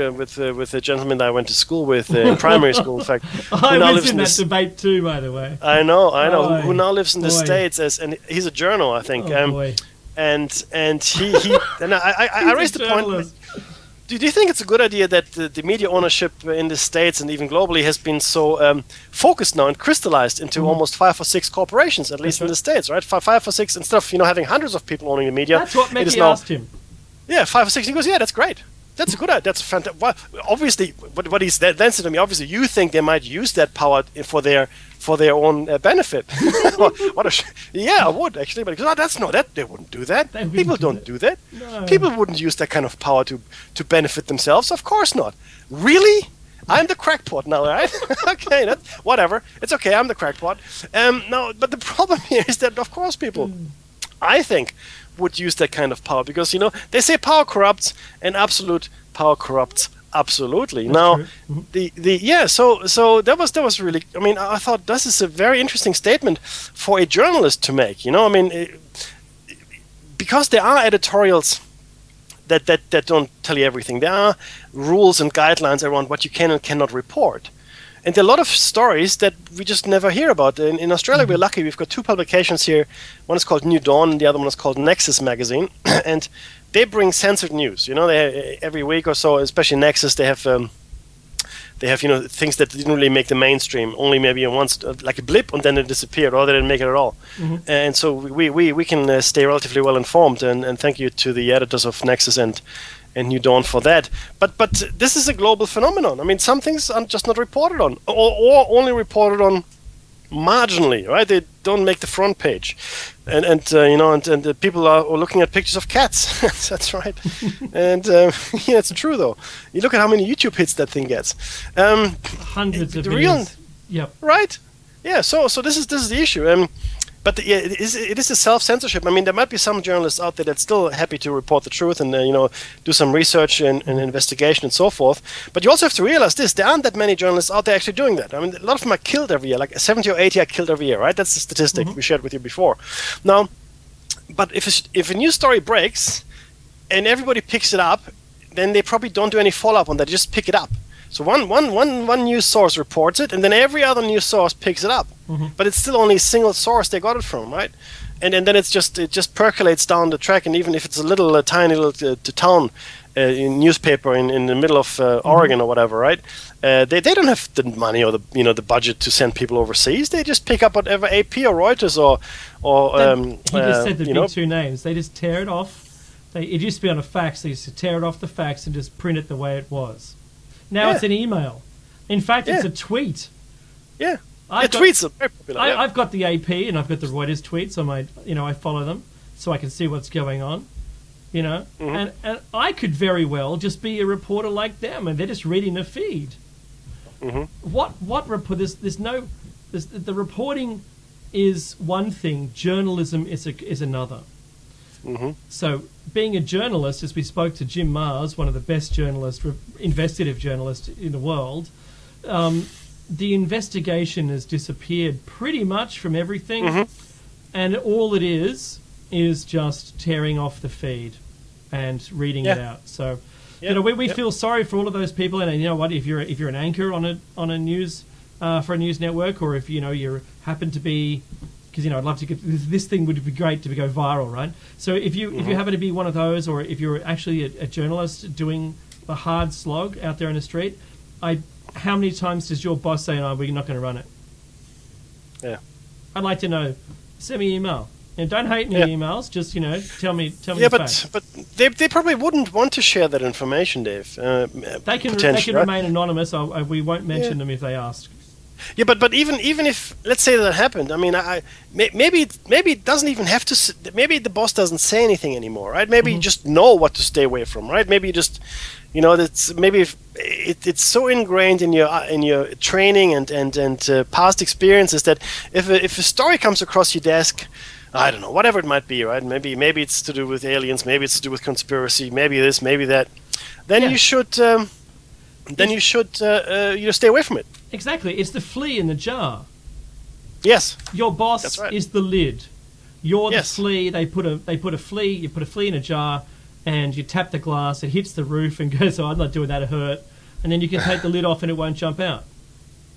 with a gentleman that I went to school with in primary school. In fact, I was in that debate too, by the way. I know. Who now lives in the States and he's a journal, I think. Boy. And he and I raised the point. Do you think it's a good idea that the media ownership in the States and even globally has been so focused now and crystallized into almost 5 or 6 corporations, at least in the States, right? 5 or 6, instead of having hundreds of people owning the media. That's what Mickey asked him. Yeah, 5 or 6. He goes, yeah, that's great. That's a good idea. That's fantastic. Well, obviously, what he's then said to me, obviously, you think they might use that power for their own benefit. Yeah, I would actually, but they wouldn't do that. People don't do that. No. People wouldn't use that kind of power to benefit themselves. Of course not. Really? I'm the crackpot now, right? Okay, whatever. It's okay. I'm the crackpot. No, but the problem here is that, of course, people, I think, would use that kind of power because they say power corrupts, and absolute power corrupts absolutely. That's now, true. So that was really. I mean, I thought this is a very interesting statement for a journalist to make. Because there are editorials that don't tell you everything. There are rules and guidelines around what you can and cannot report. And there are a lot of stories that we just never hear about. In Australia, we're lucky. We've got 2 publications here. One is called New Dawn, and the other one is called Nexus Magazine. And they bring censored news. They every week or so, especially Nexus, they have they have things that didn't really make the mainstream, only maybe once like a blip, and then it disappeared, or they didn't make it at all. And so we can stay relatively well informed, and thank you to the editors of Nexus and New Dawn for that. But this is a global phenomenon. I mean, some things are just not reported on, or only reported on marginally, right? They don't make the front page, and the people are looking at pictures of cats. That's right. And it's true though. You look at how many YouTube hits that thing gets. Hundreds of millions. Yep. Right. Yeah. So this is the issue. But it is a self-censorship. I mean, there might be some journalists out there that's still happy to report the truth and do some research and investigation and so forth. But you also have to realize this: there aren't that many journalists out there actually doing that. I mean, a lot of them are killed every year, like 70 or 80 are killed every year, right? That's the statistic we shared with you before. Now, but if a news story breaks and everybody picks it up, then they probably don't do any follow-up on that. They just pick it up. So one news source reports it, and then every other news source picks it up. But it's still only a single source they got it from, right? And then it just percolates down the track, and even if it's a little tiny little town newspaper in the middle of Oregon or whatever, right? They don't have the money or the budget to send people overseas. They just pick up whatever AP or Reuters or he just said the big two names. They just tear it off. It used to be on a fax. They used to tear it off the fax and just print it the way it was. Now it's an email. In fact, it's a tweet. Yeah. Tweets are very popular. I've got the AP and I've got the Reuters tweets on my, I follow them so I can see what's going on, and I could very well just be a reporter like them, and they're just reading the feed. What report? The reporting is one thing. Journalism is another. So, being a journalist, as we spoke to Jim Mars, one of the best journalists, investigative journalists in the world, the investigation has disappeared pretty much from everything, and all it is just tearing off the feed and reading it out. So, we feel sorry for all of those people, and you know what? If you're an anchor on a news for a news network, or if you happen to be, because I'd love to get this thing would be great to go viral, right? So if you happen to be one of those, or if you're actually a journalist doing the hard slog out there in the street, how many times does your boss say, "No, we're not going to run it"? Yeah, I'd like to know. Send me an email, and don't hate me emails. Just tell me. Yeah, but they probably wouldn't want to share that information, Dave. They can remain anonymous. We won't mention them if they ask. Yeah, but even if, let's say that happened, I mean, maybe it doesn't even have to. Maybe the boss doesn't say anything anymore, right? Maybe you just know what to stay away from, right? Maybe you just, that's maybe if it's so ingrained in your training and past experiences that if a story comes across your desk, I don't know, whatever it might be, right? Maybe it's to do with aliens, maybe it's to do with conspiracy, maybe this, maybe that. Then you should. Stay away from it. Exactly. It's the flea in the jar. Yes. Your boss is the lid. You're the Yes. flea. They put a flea. You put a flea in a jar, and you tap the glass. It hits the roof and goes, "Oh, I'm not doing that. It hurt." And then you can take the lid off, and it won't jump out.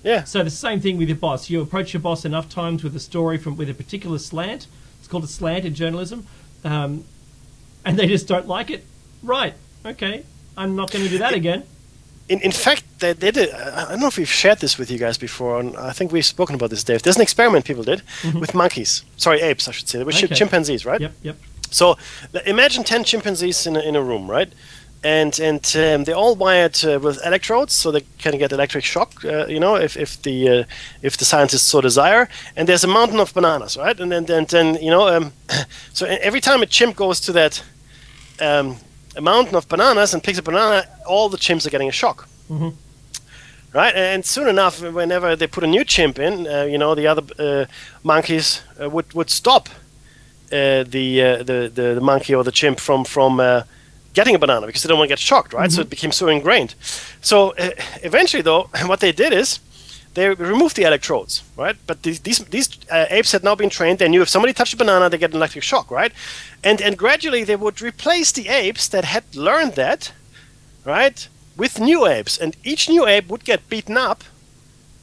Yeah. So the same thing with your boss. You approach your boss enough times with a story with a particular slant. It's called a slant in journalism, and they just don't like it. Right. Okay. I'm not going to do that again. In fact, they did. I don't know if we've shared this with you guys before, and I think we've spoken about this, Dave. There's an experiment people did with monkeys. Sorry, apes, I should say. With chimpanzees, right? Yep. So imagine 10 chimpanzees in a room, right? And they're all wired with electrodes, so they can get electric shock. If the scientists so desire. And there's a mountain of bananas, right? And then so every time a chimp goes to that. A mountain of bananas and picks a banana, all the chimps are getting a shock. Right? And soon enough, whenever they put a new chimp in, the other monkeys would stop the monkey or the chimp from getting a banana because they don't want to get shocked, right? So it became so ingrained. So eventually, though, what they did is they removed the electrodes, right? But these apes had now been trained. They knew if somebody touched a banana, they get an electric shock, right? And gradually they would replace the apes that had learned that, right, with new apes. And each new ape would get beaten up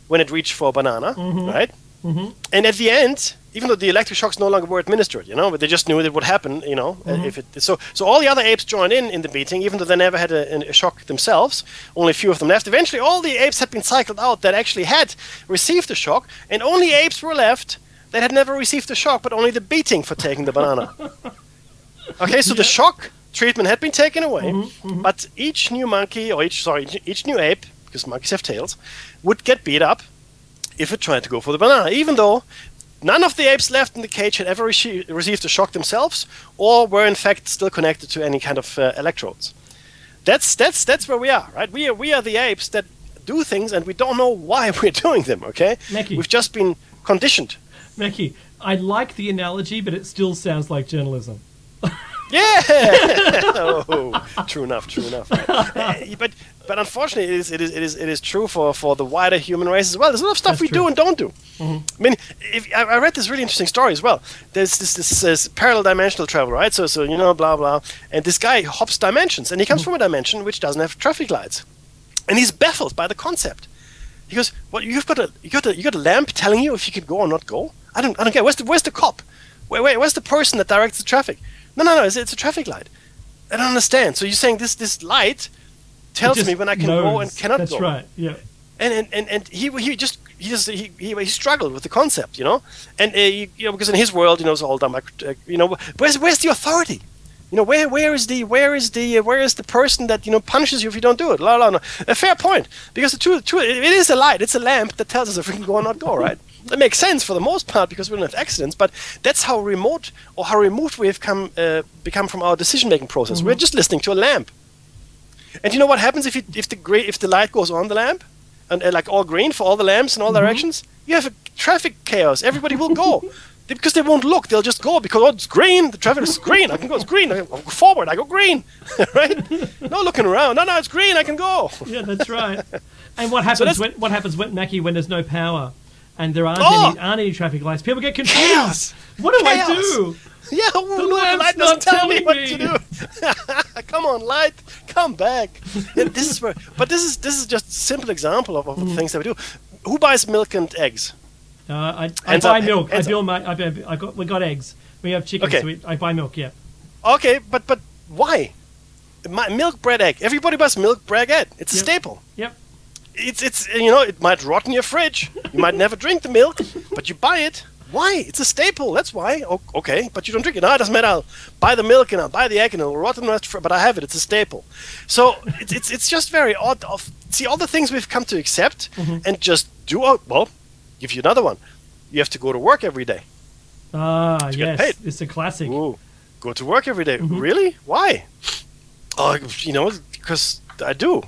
when it reached for a banana, right? And at the end, even though the electric shocks no longer were administered, but they just knew it would happen, if it. So all the other apes joined in the beating, even though they never had a shock themselves. Only a few of them left. Eventually, all the apes had been cycled out that actually had received a shock, and only apes were left that had never received a shock, but only the beating for taking the banana. Okay, so the shock treatment had been taken away, but each new monkey, or each new ape, because monkeys have tails, would get beat up if it tried to go for the banana, even though none of the apes left in the cage had ever received a shock themselves, or were in fact still connected to any kind of electrodes. That's where we are, right? We are the apes that do things, and we don't know why we're doing them. Okay, Mackie. We've just been conditioned. Mackie, I like the analogy, but it still sounds like journalism. Yeah. Oh, true enough. But unfortunately, it is true for the wider human race as well. There's a lot of stuff we do and don't do. I mean, I read this really interesting story as well. There's this parallel dimensional travel, right? So blah blah, and this guy hops dimensions, and he comes from a dimension which doesn't have traffic lights, and he's baffled by the concept. He goes, "Well, you got a lamp telling you if you can go or not go? I don't get. Where's the cop? Where's the person that directs the traffic? No, it's a traffic light. I don't understand. So you're saying this light tells me when I can go and cannot go. That's right. Yeah. And he struggled with the concept, and because in his world, it's all done by, where's the authority? Where is the person that punishes you if you don't do it? No. A fair point, because it is a light, it's a lamp that tells us if we can go or not go, right? That makes sense for the most part because we don't have accidents, but that's how remote or how removed we have become from our decision-making process. We're just listening to a lamp. And you know what happens if the light goes on the lamp, and like all green for all the lamps in all directions? You have a traffic chaos. Everybody will go because they won't look. They'll just go because it's green. The traffic is green. I can go. It's green. I go forward. I go green. Right? No looking around. No, it's green. I can go. Yeah, that's right. And what happens when Mackie, when there's no power and there aren't any traffic lights? People get confused. Chaos. What do I do? Yeah, the light doesn't tell me what to do. Come on, light, come back. Yeah, this is just a simple example of the things that we do. Who buys milk and eggs? I buy milk. We got eggs. We have chicken. Okay. So I buy milk. Yeah. Okay, but why? Milk, bread, egg. Everybody buys milk, bread, egg. It's a staple. Yep. It's it might rot in your fridge. You might never drink the milk, but you buy it. Why? It's a staple. That's why. Okay, but you don't drink it. No, it doesn't matter. I'll buy the milk and I'll buy the egg and it'll rot in the but I have it. It's a staple. So it's just very odd. See all the things we've come to accept and just do. Well, give you another one. You have to go to work every day. Ah, yes, it's a classic. Ooh, go to work every day. Really? Why? Oh, because I do.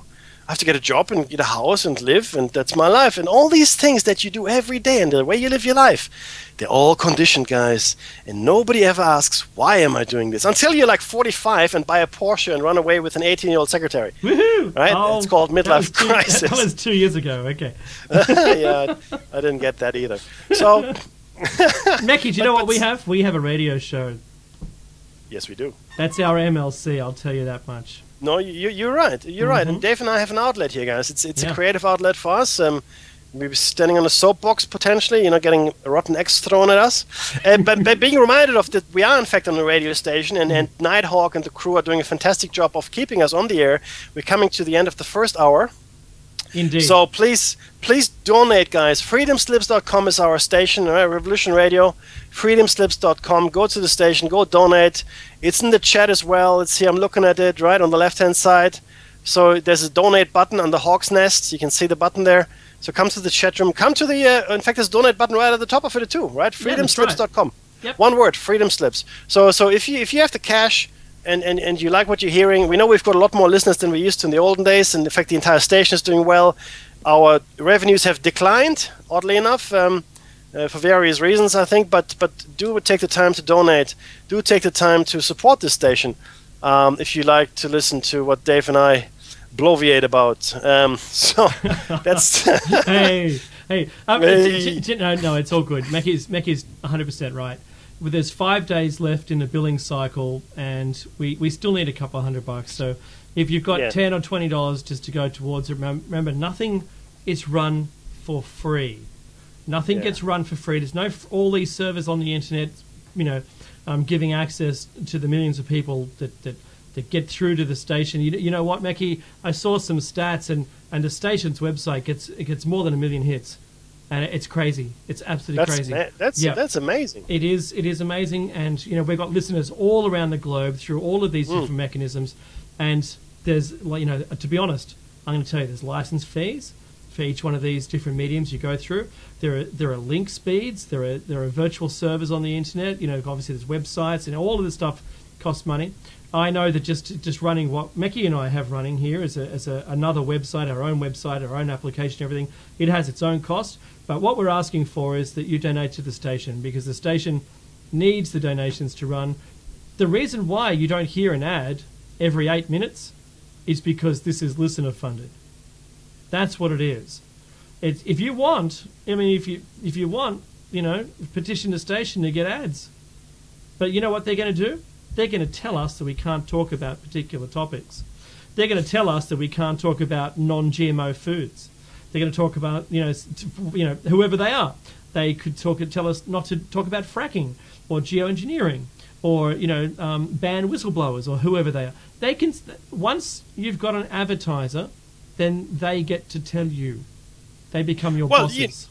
I have to get a job and get a house and live, and that's my life. And all these things that you do every day and the way you live your life, they're all conditioned, guys. And nobody ever asks, why am I doing this? Until you're like 45 and buy a Porsche and run away with an 18-year-old secretary. Woohoo! Right? It's called midlife crisis. That was 2 years ago. Okay. Yeah, I didn't get that either. So, Mackie, do you know what we have? We have a radio show. Yes, we do. That's our MLC, I'll tell you that much. No, you're right. You're right. And Dave and I have an outlet here, guys. It's a creative outlet for us. We were standing on a soapbox potentially, getting rotten eggs thrown at us. But being reminded of that, we are in fact on a radio station, and Nighthawk and the crew are doing a fantastic job of keeping us on the air. We're coming to the end of the first hour. Indeed. So please donate, guys. Freedomslips.com is our station, Revolution Radio. Freedomslips.com. Go to the station. Go donate. It's in the chat as well. It's here. I'm looking at it right on the left-hand side. So there's a donate button on the Hawk's Nest. You can see the button there. So come to the chat room. Come to the. In fact, there's a donate button right at the top of it too. Right. Freedomslips.com. Right. Yep. One word. Freedom Slips. So if you have the cash. And you like what you're hearing, we know we've got a lot more listeners than we used to in the olden days, and in fact the entire station is doing well. Our revenues have declined, oddly enough, for various reasons, I think, but do take the time to donate. Do take the time to support this station if you like to listen to what Dave and I bloviate about. So that's... Hey. No, it's all good. Mackie's 100% right. There's 5 days left in the billing cycle, and we still need a couple of $100. So if you've got $10 or $20 just to go towards it, remember, nothing is run for free. Nothing gets run for free. There's no all these servers on the internet, giving access to the millions of people that get through to the station. You know what, Mackie? I saw some stats, and the station's website gets more than 1 million hits, and it's crazy. It's absolutely crazy. That's amazing. It is amazing, and we've got listeners all around the globe through all of these different mechanisms, and there's to be honest, I'm going to tell you, there's license fees for each one of these different mediums you go through. There are link speeds. There are virtual servers on the internet. Obviously there's websites, and all of this stuff costs money. I know that just running what Mackie and I have running here as another website, our own application, everything, it has its own cost. But what we're asking for is that you donate to the station, because the station needs the donations to run. The reason why you don't hear an ad every 8 minutes is because this is listener funded. That's what it is. If you want, petition the station to get ads. But you know what they're going to do? They're going to tell us that we can't talk about particular topics. They're going to tell us that we can't talk about non-GMO foods. They're going to talk about, whoever they are. They could tell us not to talk about fracking or geoengineering or, ban whistleblowers or whoever they are. They can, once you've got an advertiser, then they get to tell you. They become your bosses.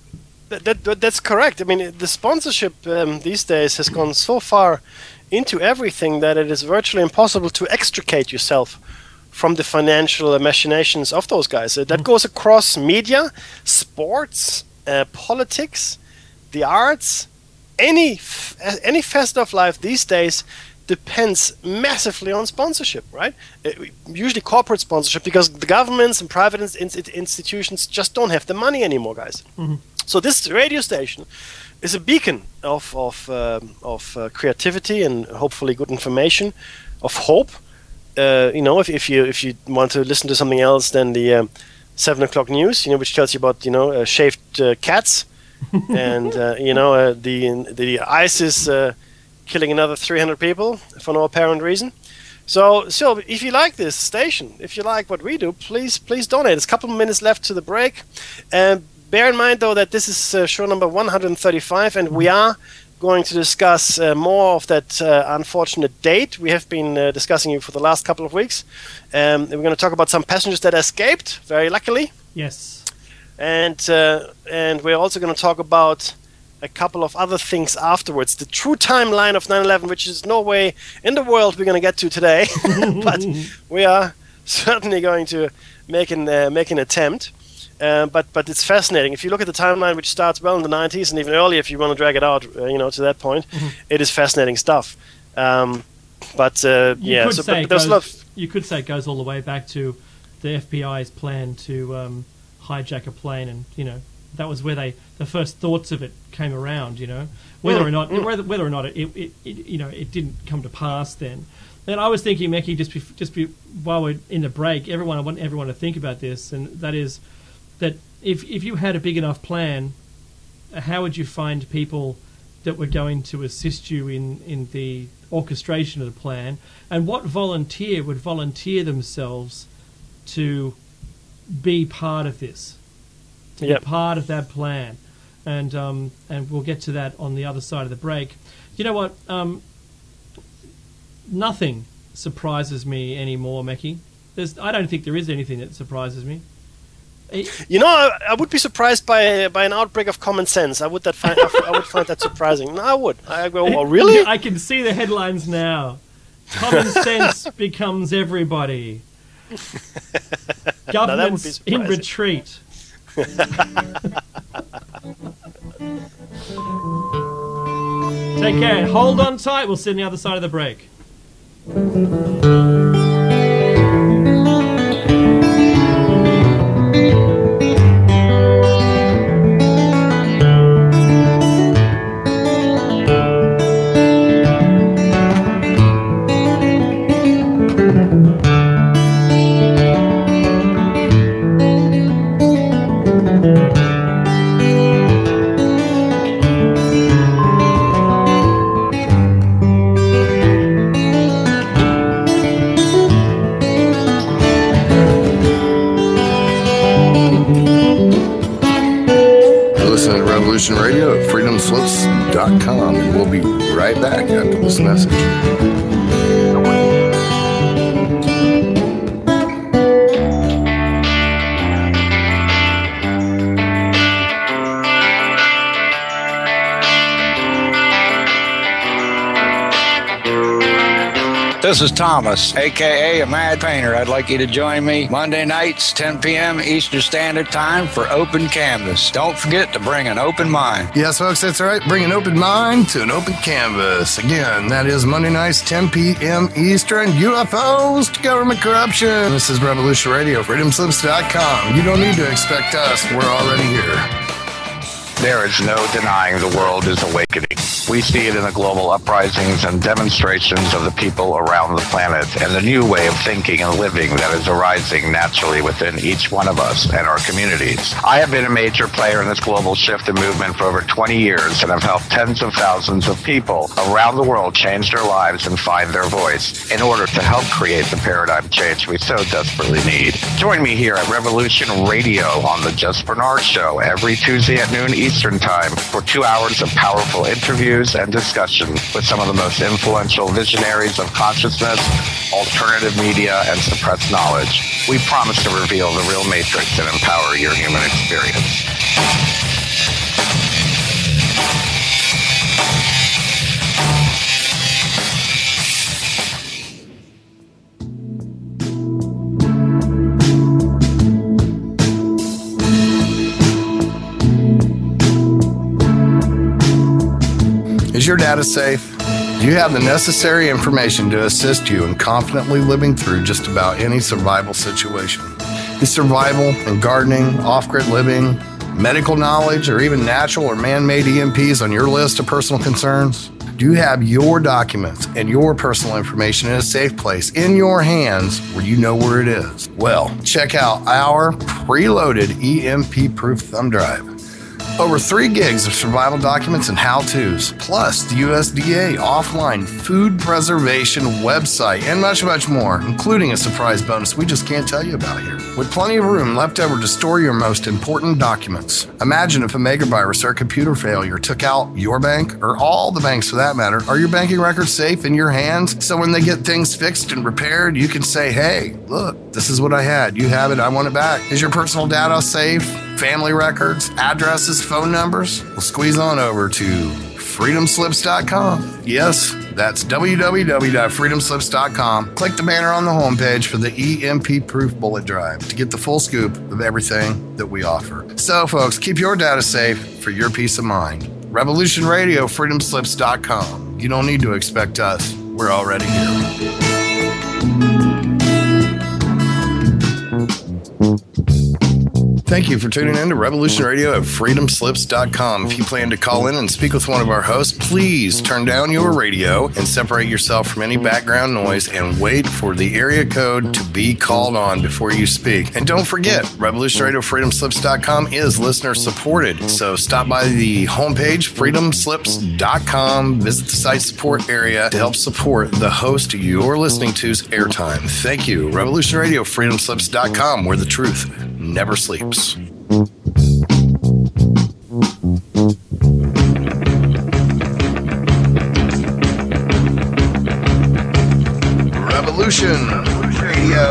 That's correct. I mean, the sponsorship these days has gone so far into everything that it is virtually impossible to extricate yourself from the financial machinations of those guys. That goes across media, sports, politics, the arts, any facet of life these days depends massively on sponsorship, right? Usually corporate sponsorship, because the governments and private institutions just don't have the money anymore, guys. Mm-hmm. So this radio station is a beacon of creativity and hopefully good information, of hope. If you want to listen to something else than the 7 o'clock news, which tells you about shaved cats and the ISIS killing another 300 people for no apparent reason. So if you like this station, if you like what we do, please donate. There's a couple of minutes left to the break. Bear in mind, though, that this is show number 135, and we are going to discuss more of that unfortunate date we have been discussing for the last couple of weeks. We're going to talk about some passengers that escaped, very luckily. Yes. And we're also going to talk about a couple of other things afterwards. The true timeline of 9/11, which is no way in the world we're going to get to today, but we are certainly going to make an attempt. But it's fascinating. If you look at the timeline, which starts well in the 90s and even earlier, if you want to drag it out, to that point, it is fascinating stuff. You could say it goes all the way back to the FBI's plan to hijack a plane, and that was where the first thoughts of it came around. Whether or not it didn't come to pass then. And I was thinking, Mackie, while we're in the break, I want everyone to think about this, and that is that if you had a big enough plan, how would you find people that were going to assist you in the orchestration of the plan, and what volunteer would volunteer themselves to be part of this, to be part of that plan? And we'll get to that on the other side of the break. You know what? Nothing surprises me anymore, Mackie. I don't think there is anything that surprises me. I would be surprised by an outbreak of common sense. I would find that surprising. No, I would. I go, oh, really? I can see the headlines now. Common sense becomes everybody. Governments in retreat. Take care. Hold on tight. We'll see you on the other side of the break. Revolution Radio at freedomslips.com. And we'll be right back after this message. This is Thomas, a.k.a. a Mad Painter. I'd like you to join me Monday nights, 10 p.m. Eastern Standard Time for Open Canvas. Don't forget to bring an open mind. Yes, folks, that's right. Bring an open mind to an open canvas. Again, that is Monday nights, 10 p.m. Eastern. UFOs to government corruption. This is Revolution Radio, freedomslips.com. You don't need to expect us. We're already here. There is no denying the world is awakening. We see it in the global uprisings and demonstrations of the people around the planet and the new way of thinking and living that is arising naturally within each one of us and our communities. I have been a major player in this global shift and movement for over 20 years and have helped tens of thousands of people around the world change their lives and find their voice in order to help create the paradigm change we so desperately need. Join me here at Revolution Radio on the Just Bernard Show every Tuesday at noon Eastern Time for 2 hours of powerful interviews and discussion with some of the most influential visionaries of consciousness, alternative media, and suppressed knowledge. We promise to reveal the real matrix and empower your human experience. Is your data safe? Do you have the necessary information to assist you in confidently living through just about any survival situation? Is survival and gardening, off-grid living, medical knowledge, or even natural or man-made EMPs on your list of personal concerns? Do you have your documents and your personal information in a safe place in your hands where you know where it is? Well, check out our preloaded EMP-proof thumb drive. Over 3 gigs of survival documents and how-tos, plus the USDA offline food preservation website, and much, much more, including a surprise bonus we just can't tell you about here. With plenty of room left over to store your most important documents. Imagine if a megavirus or computer failure took out your bank, or all the banks for that matter. Are your banking records safe in your hands? So when they get things fixed and repaired, you can say, hey, look, this is what I had. You have it. I want it back. Is your personal data safe? Family records, addresses, phone numbers? Well, squeeze on over to freedomslips.com. Yes, that's www.freedomslips.com. Click the banner on the homepage for the EMP-proof bullet drive to get the full scoop of everything that we offer. So, folks, keep your data safe for your peace of mind. Revolution Radio, freedomslips.com. You don't need to expect us. We're already here. Thank you for tuning in to Revolution Radio at freedomslips.com. If you plan to call in and speak with one of our hosts, please turn down your radio and separate yourself from any background noise and wait for the area code to be called on before you speak. And don't forget, Revolution Radio freedomslips.com is listener supported. So stop by the homepage, freedomslips.com, visit the site support area to help support the host you're listening to's airtime. Thank you. Revolution Radio freedomslips.com, where the truth never sleeps. Revolution Radio.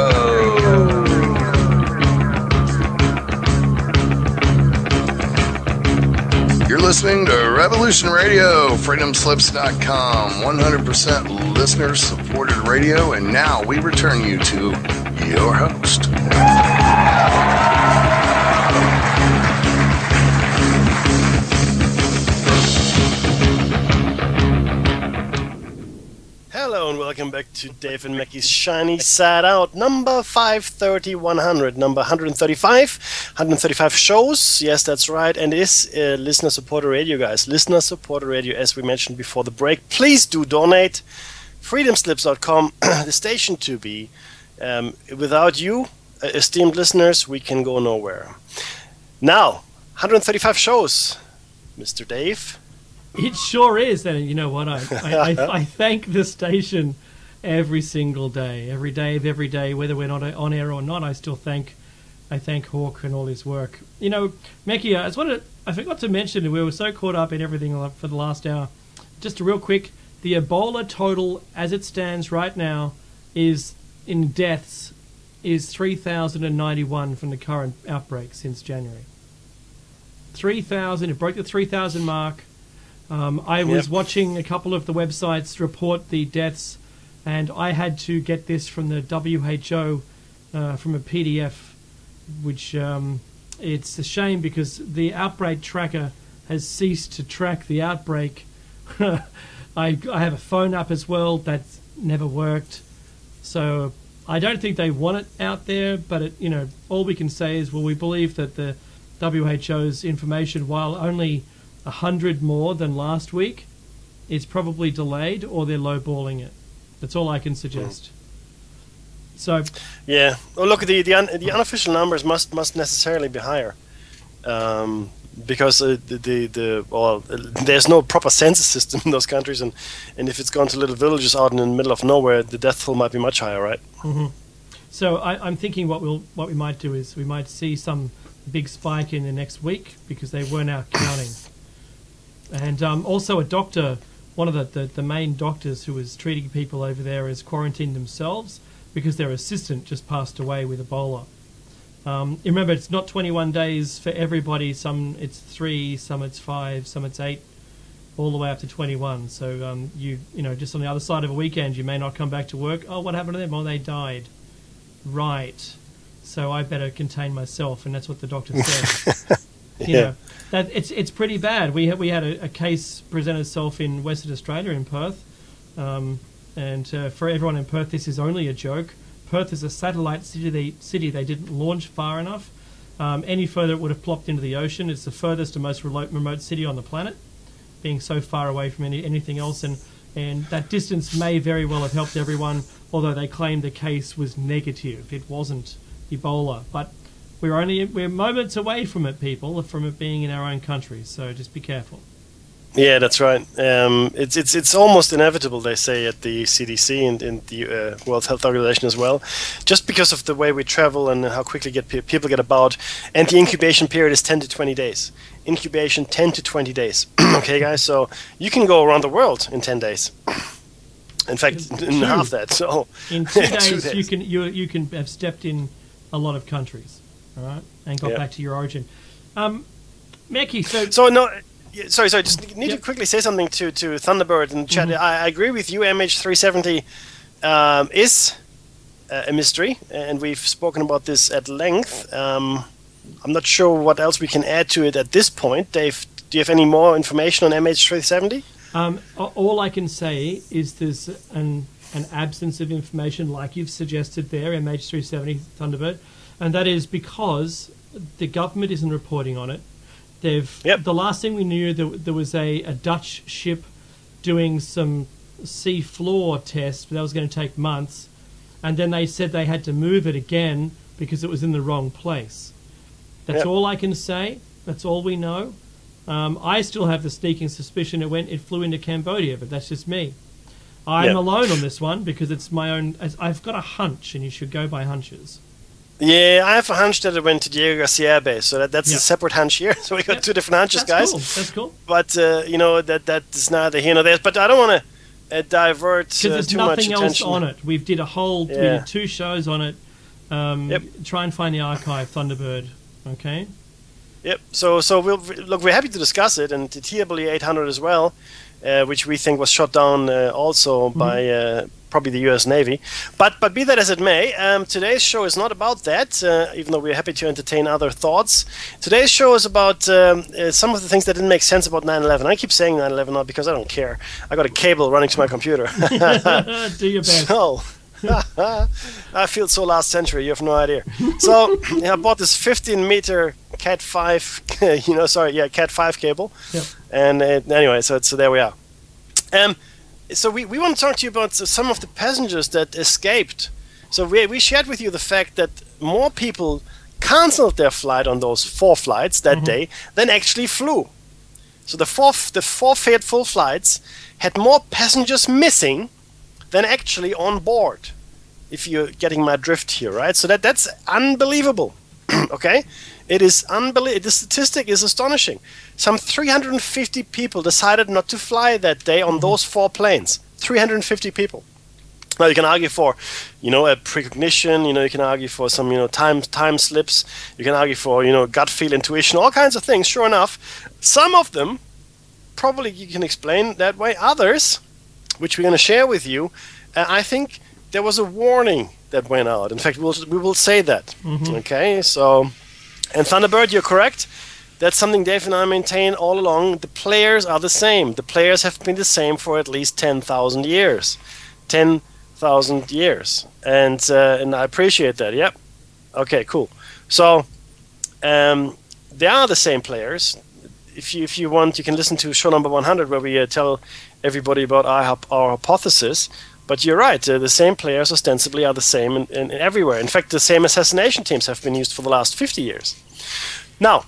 You're listening to Revolution Radio, freedomslips.com, 100% listener-supported radio, and now we return you to your host. Hello and welcome back to Dave and Mackie's Shiny Side Out, number 530, 100, number 135, 135 shows, yes that's right, and is listener supported radio, guys, listener supported radio, as we mentioned before the break. Please do donate, freedomslips.com, the station to be. Without you, esteemed listeners, we can go nowhere. Now, 135 shows, Mr. Dave. It sure is, and you know what? I thank the station every single day, every day of every day, whether we're not on air or not. I still thank I thank Hawk and all his work. You know, Meki, I forgot to mention, we were so caught up in everything for the last hour. Just real quick, the Ebola total as it stands right now is in deaths is 3,091 from the current outbreak since January. 3,000, it broke the 3,000 mark. I was watching a couple of the websites report the deaths, and I had to get this from the WHO from a PDF, which it's a shame because the outbreak tracker has ceased to track the outbreak. I have a phone app as well that's never worked, so I don't think they want it out there. But all we can say is, well, we believe that the WHO's information, while only 100 more than last week, is probably delayed or they're lowballing it. That's all I can suggest. So, yeah. Well, look, the unofficial numbers must necessarily be higher, because there's no proper census system in those countries, and if it's gone to little villages out in the middle of nowhere, the death toll might be much higher, right? Mm-hmm. So I'm thinking what we might do is we might see some big spike in the next week because they weren't out counting, and also a doctor, one of the main doctors who was treating people over there, has quarantined themselves because their assistant just passed away with Ebola. Remember, it's not 21 days for everybody. Some it's 3, some it's 5, some it's 8, all the way up to 21. So just on the other side of a weekend, you may not come back to work. Oh, what happened to them? Oh, they died. Right. So I better contain myself, and that's what the doctor said. That it's pretty bad. We had a case present itself in Western Australia in Perth, and for everyone in Perth, this is only a joke. Perth is a satellite city. They didn't launch far enough. Any further, it would have plopped into the ocean. It's the furthest and most remote city on the planet, being so far away from anything else, and that distance may very well have helped everyone. Although they claimed the case was negative, it wasn't Ebola, but we're moments away from it, people, from it being in our own country. So just be careful. Yeah, that's right. It's almost inevitable, they say at the CDC and the World Health Organization as well, just because of the way we travel and how quickly people get about. And the incubation period is 10 to 20 days. Incubation 10 to 20 days. Okay, guys. So you can go around the world in 10 days. In fact, in half that. So in 2 days, you can have stepped in a lot of countries, all right, and got back to your origin. Meki, Sorry. Just need to quickly say something to Thunderbird in the chat. Mm-hmm. I agree with you. MH370 is a mystery, and we've spoken about this at length. I'm not sure what else we can add to it at this point. Dave, do you have any more information on MH370? All I can say is there's an absence of information, like you've suggested there, MH370 Thunderbird, and that is because the government isn't reporting on it. The last thing we knew, there was a Dutch ship doing some sea floor tests, but that was going to take months, and then they said they had to move it again because it was in the wrong place. That's all I can say. That's all we know. I still have the sneaking suspicion it flew into Cambodia, but that's just me. I'm alone on this one because it's my own. I've got a hunch, and you should go by hunches. Yeah, I have a hunch that it went to Diego Garcia Air Base, so that's a separate hunch here. So we got two different hunches, guys. That's cool. But that is neither here nor there. But I don't want to divert too much attention. Because there's nothing else on it. We did 2 shows on it. Try and find the archive, Thunderbird. Okay. Yep. So we're happy to discuss it, and the TW 800 as well, which we think was shot down also by probably the U.S. Navy. But be that as it may, today's show is not about that, even though we're happy to entertain other thoughts. Today's show is about some of the things that didn't make sense about 9/11. I keep saying 9/11 now because I don't care. I got a cable running to my computer. Do your best. So, I feel so last century, you have no idea. So I bought this 15-meter Cat 5, Cat 5 cable. Yep. And anyway, so there we are. So we want to talk to you about some of the passengers that escaped. So we shared with you the fact that more people canceled their flight on those 4 flights that day than actually flew. So the four fateful flights had more passengers missing than actually on board, if you're getting my drift here, right? So that's unbelievable. Okay, it is unbelievable. The statistic is astonishing. Some 350 people decided not to fly that day on those 4 planes. 350 people. Now you can argue for, a precognition. You can argue for some, time slips. You can argue for, gut feel, intuition, all kinds of things. Sure enough, some of them probably you can explain that way. Others, which we're going to share with you, I think there was a warning that went out. In fact, we will say that. Okay, so, and Thunderbird, you're correct. That's something Dave and I maintain all along. The players are the same. The players have been the same for at least 10,000 years. 10,000 years. And I appreciate that. Yep. Okay, cool. So, they are the same players. If you want, you can listen to show number 100 where we tell everybody about our hypothesis. But you're right, the same players ostensibly are the same in everywhere. In fact, the same assassination teams have been used for the last 50 years. Now,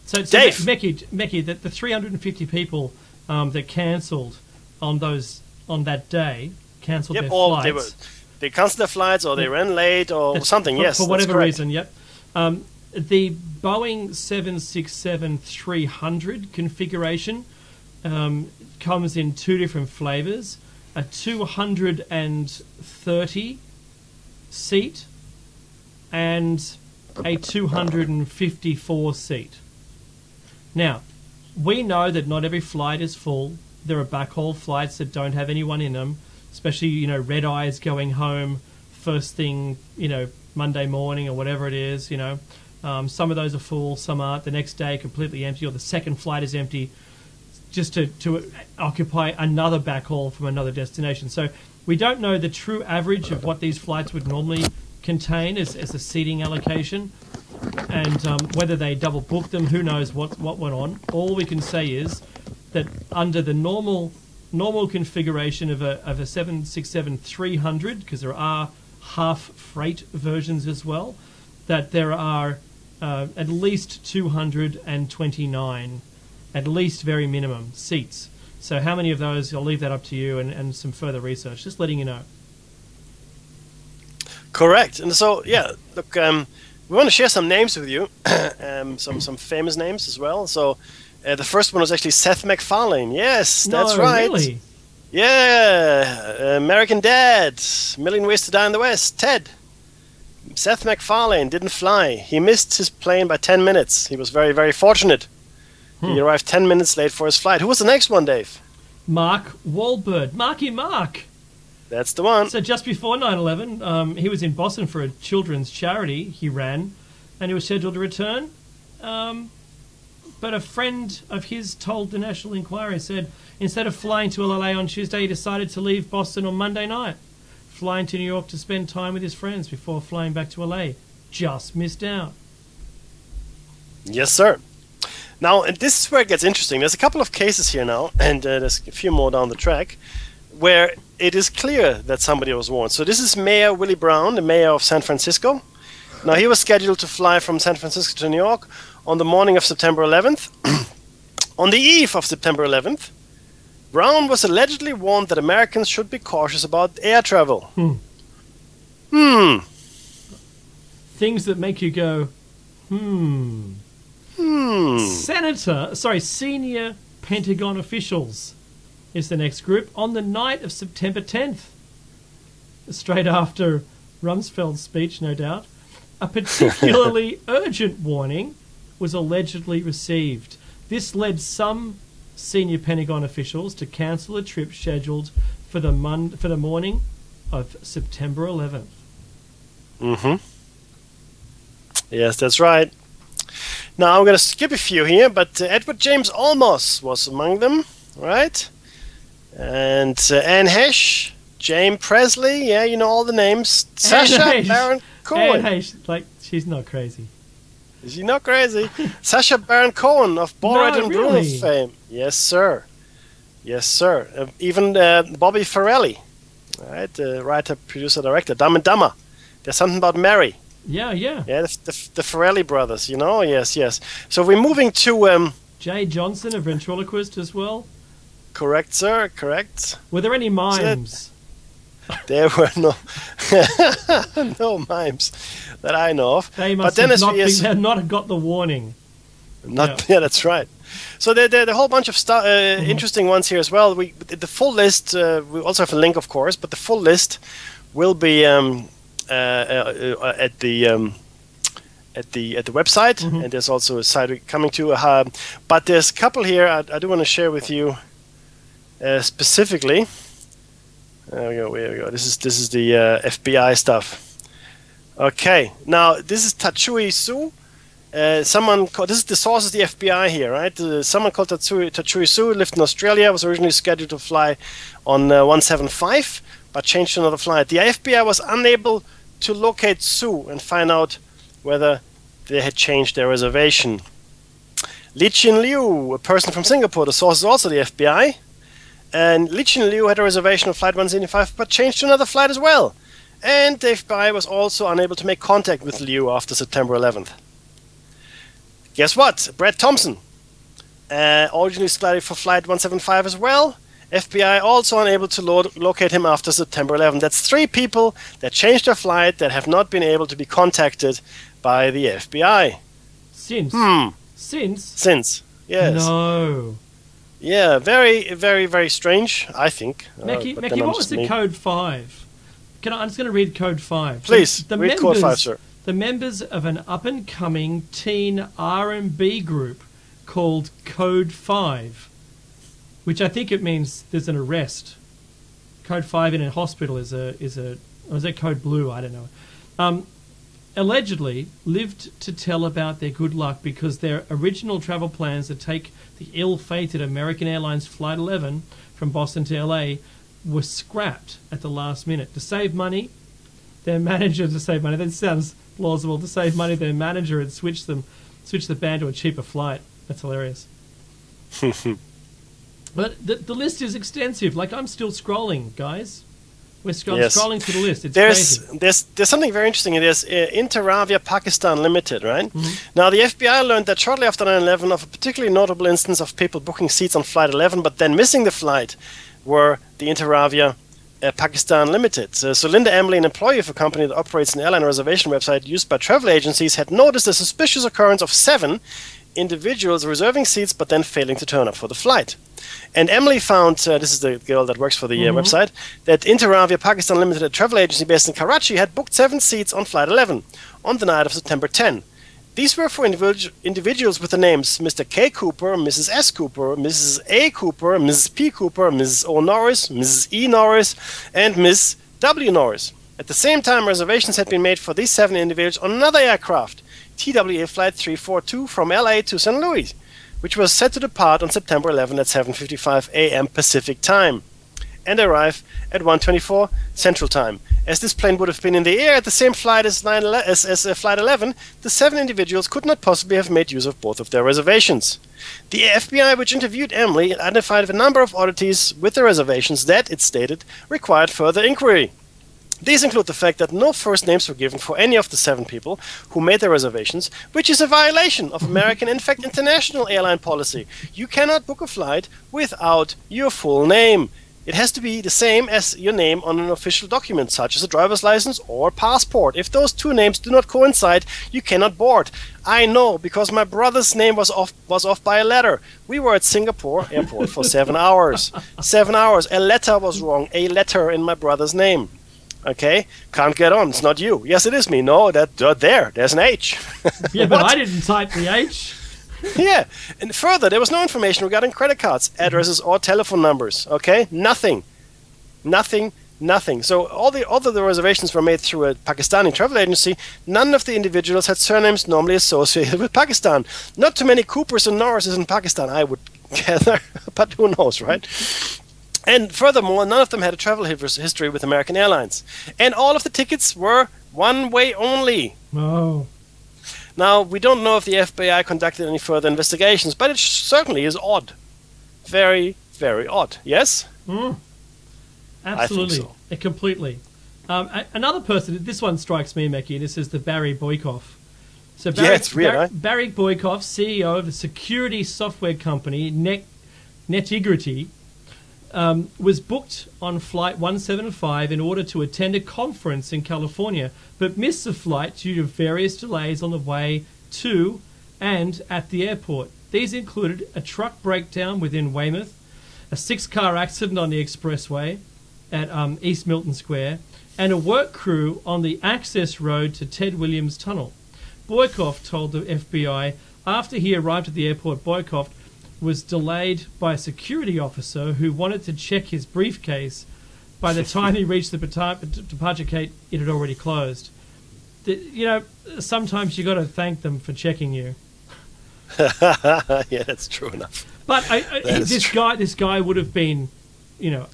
so Dave. Meki, the 350 people that cancelled on that day, cancelled their flights. They cancelled their flights, or they ran late, or something, yes. For whatever reason, yep. The Boeing 767-300 configuration comes in 2 different flavors. A 230 seat and a 254 seat. Now, we know that not every flight is full. There are backhaul flights that don't have anyone in them, especially, red eyes going home first thing, Monday morning or whatever it is, some of those are full, some aren't. The next day completely empty, or the second flight is empty, just to occupy another backhaul from another destination. So we don't know the true average of what these flights would normally contain as a seating allocation, and whether they double booked them, who knows what went on. All we can say is that under the normal configuration of a 767-300, because there are half freight versions as well, that there are at least 229, at least very minimum, seats. So how many of those, I'll leave that up to you and some further research, just letting you know. Correct. And so, yeah, look, we want to share some names with you, some famous names as well. So the first one was actually Seth MacFarlane. Yes, that's right. Really? Yeah, American Dad, Million Ways to Die in the West, Ted. Seth MacFarlane didn't fly. He missed his plane by 10 minutes. He was very, very fortunate. He arrived 10 minutes late for his flight. Who was the next one, Dave? Mark Wahlberg. Marky Mark. That's the one. So just before 9/11, he was in Boston for a children's charity he ran, and he was scheduled to return. But a friend of his told the National Enquirer, said instead of flying to LA on Tuesday, he decided to leave Boston on Monday night, flying to New York to spend time with his friends before flying back to LA. Just missed out. Yes, sir. Now, and this is where it gets interesting. There's a couple of cases here now, and there's a few more down the track, where it is clear that somebody was warned. So this is Mayor Willie Brown, the mayor of San Francisco. Now, he was scheduled to fly from San Francisco to New York on the morning of September 11th. On the eve of September 11th, Brown was allegedly warned that Americans should be cautious about air travel. Things that make you go, Senior Pentagon officials is the next group. On the night of September 10th, straight after Rumsfeld's speech, no doubt, a particularly urgent warning was allegedly received. This led some senior Pentagon officials to cancel a trip scheduled for the morning of September 11th. Yes, that's right. Now, I'm going to skip a few here, but Edward James Olmos was among them, right? And Anne Hesh, James Presley, yeah, you know all the names. Sacha Baron Cohen. Anne Hesh, like, she's not crazy. Is she not crazy? Sacha Baron Cohen of Borat and Bruno fame. Yes, sir. Yes, sir. Even Bobby Farrelly, right? Writer, producer, director. Dumb and Dumber. There's something about Mary. Yeah. Yeah, the Farrelly brothers, you know? Yes. So we're moving to... Jay Johnson, a ventriloquist as well. Correct, sir. Correct. Were there any mimes? there were no no mimes that I know of. They But must then have as not, we as- not got the warning. yeah, that's right. So there are a whole bunch of interesting ones here as well. The full list. We also have a link, of course, but the full list will be at the website, and there's also a site coming to. But there's a couple here I do want to share with you specifically. There we go. Here we go. This is the FBI stuff. Okay, now this is Tatsui Su. Someone called, this is the source is the FBI here, right? Someone called Tatsui Su lived in Australia, was originally scheduled to fly on 175, but changed to another flight. The FBI was unable to locate Su and find out whether they had changed their reservation. Li Chin Liu, a person from Singapore, the source is also the FBI, and Li Chin Liu had a reservation on flight 175, but changed to another flight as well. And the FBI was also unable to make contact with Liu after September 11th. Guess what? Brett Thompson, originally scheduled for flight 175 as well. FBI also unable to locate him after September 11th. That's 3 people that changed their flight that have not been able to be contacted by the FBI. Since? Since, yes. No. Yeah, very, very, very strange, I think. Mackie, but then what I'm was just the me. code 5? I'm just going to read code 5. Please, the read code 5, sir. The members of an up-and-coming teen R&B group called Code 5, which I think it means there's an arrest. Code 5 in a hospital is or is that Code Blue? I don't know. Allegedly lived to tell about their good luck because their original travel plans to take the ill-fated American Airlines Flight 11 from Boston to LA were scrapped at the last minute. To save money, their manager, that sounds plausible, to save money, their manager had switched the band to a cheaper flight. That's hilarious. But the list is extensive. Like, I'm still scrolling, guys. We're scrolling through the list. It's crazy. There's something very interesting. There's Interavia Pakistan Limited, right? Now, the FBI learned that shortly after 9/11 of a particularly notable instance of people booking seats on Flight 11 but then missing the flight were the Interavia Pakistan Limited. So Linda Emily, an employee of a company that operates an airline reservation website used by travel agencies, had noticed a suspicious occurrence of 7 individuals reserving seats but then failing to turn up for the flight. And Emily found, this is the girl that works for the website, that Interavia Pakistan Limited, a travel agency based in Karachi, had booked 7 seats on Flight 11 on the night of September 10. These were for individuals with the names Mr. K. Cooper, Mrs. S. Cooper, Mrs. A. Cooper, Mrs. P. Cooper, Mrs. O. Norris, Mrs. E. Norris, and Ms. W. Norris. At the same time, reservations had been made for these 7 individuals on another aircraft, TWA Flight 342 from LA to St. Louis, which was set to depart on September 11 at 7:55 a.m. Pacific Time and arrive at 1:24 Central Time. As this plane would have been in the air at the same flight as Flight 11, the 7 individuals could not possibly have made use of both of their reservations. The FBI, which interviewed Emily, identified a number of oddities with the reservations that, it stated, required further inquiry. These include the fact that no first names were given for any of the 7 people who made their reservations, which is a violation of American, in fact, international airline policy. You cannot book a flight without your full name. It has to be the same as your name on an official document, such as a driver's license or passport. If those 2 names do not coincide, you cannot board. I know, because my brother's name was off by a letter. We were at Singapore airport for 7 hours. 7 hours. A letter was wrong. A letter in my brother's name. Okay, can't get on. It's not you. Yes, it is me. No, there's an H. Yeah, but I didn't type the H. Yeah, and further, there was no information regarding credit cards, addresses, or telephone numbers. Okay, nothing. So all the reservations were made through a Pakistani travel agency. None of the individuals had surnames normally associated with Pakistan. Not too many Coopers and Norrises in Pakistan, I would gather, but who knows, right? And furthermore, none of them had a travel history with American Airlines. And all of the tickets were one-way only. Oh. Now, we don't know if the FBI conducted any further investigations, but it certainly is odd. Very, very odd. Yes? Absolutely. I think so. Completely. Another person, this one strikes me, Mackie, this is the Barry Boykoff. So it's weird, right? Barry Boykoff, CEO of the security software company Netigrity, was booked on Flight 175 in order to attend a conference in California, but missed the flight due to various delays on the way to and at the airport. These included a truck breakdown within Weymouth, a 6-car accident on the expressway at East Milton Square, and a work crew on the access road to Ted Williams Tunnel. Boykoff told the FBI after he arrived at the airport, Boykoff was delayed by a security officer who wanted to check his briefcase. By the time he reached the departure gate, it had already closed. Sometimes you got to thank them for checking you. Yeah, that's true enough. But this guy would have been,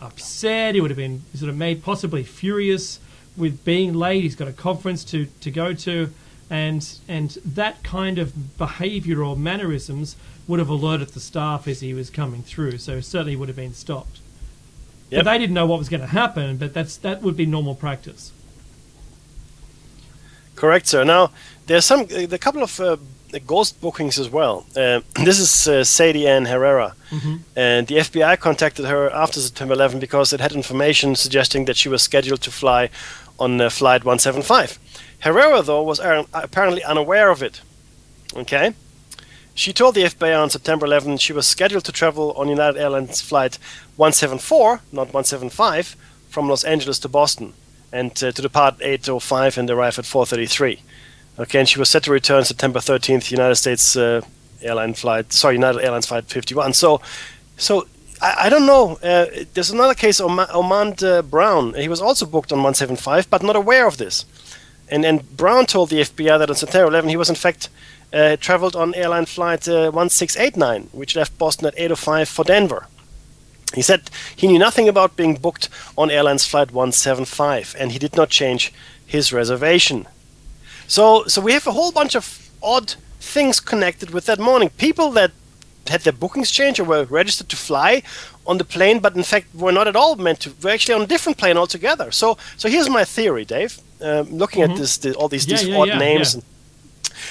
upset. He would have been sort of made possibly furious with being late. He's got a conference to go to, and that kind of behaviour or mannerisms would have alerted the staff as he was coming through. So certainly would have been stopped. Yep. But they didn't know what was going to happen. But that would be normal practice. Correct, sir. Now there's a couple of ghost bookings as well. This is Sadie Ann Herrera, and the FBI contacted her after September 11 because it had information suggesting that she was scheduled to fly on Flight 175. Herrera, though, was apparently unaware of it. Okay, she told the FBI on September 11 she was scheduled to travel on United Airlines Flight 174, not 175, from Los Angeles to Boston, and to depart 8:05 and arrive at 4:33. Okay, and she was set to return September 13th, United Airlines Flight 51. So I don't know. There's another case, Omand Brown. He was also booked on 175, but not aware of this. And Brown told the FBI that on September 11 he was in fact traveled on airline flight 1689, which left Boston at 8:05 for Denver. He said he knew nothing about being booked on airlines flight 175, and he did not change his reservation. So we have a whole bunch of odd things connected with that morning. People that had their bookings changed or were registered to fly on the plane, but in fact were not at all meant to. Were actually on a different plane altogether. So here's my theory, Dave. Looking at all these odd names. Yeah.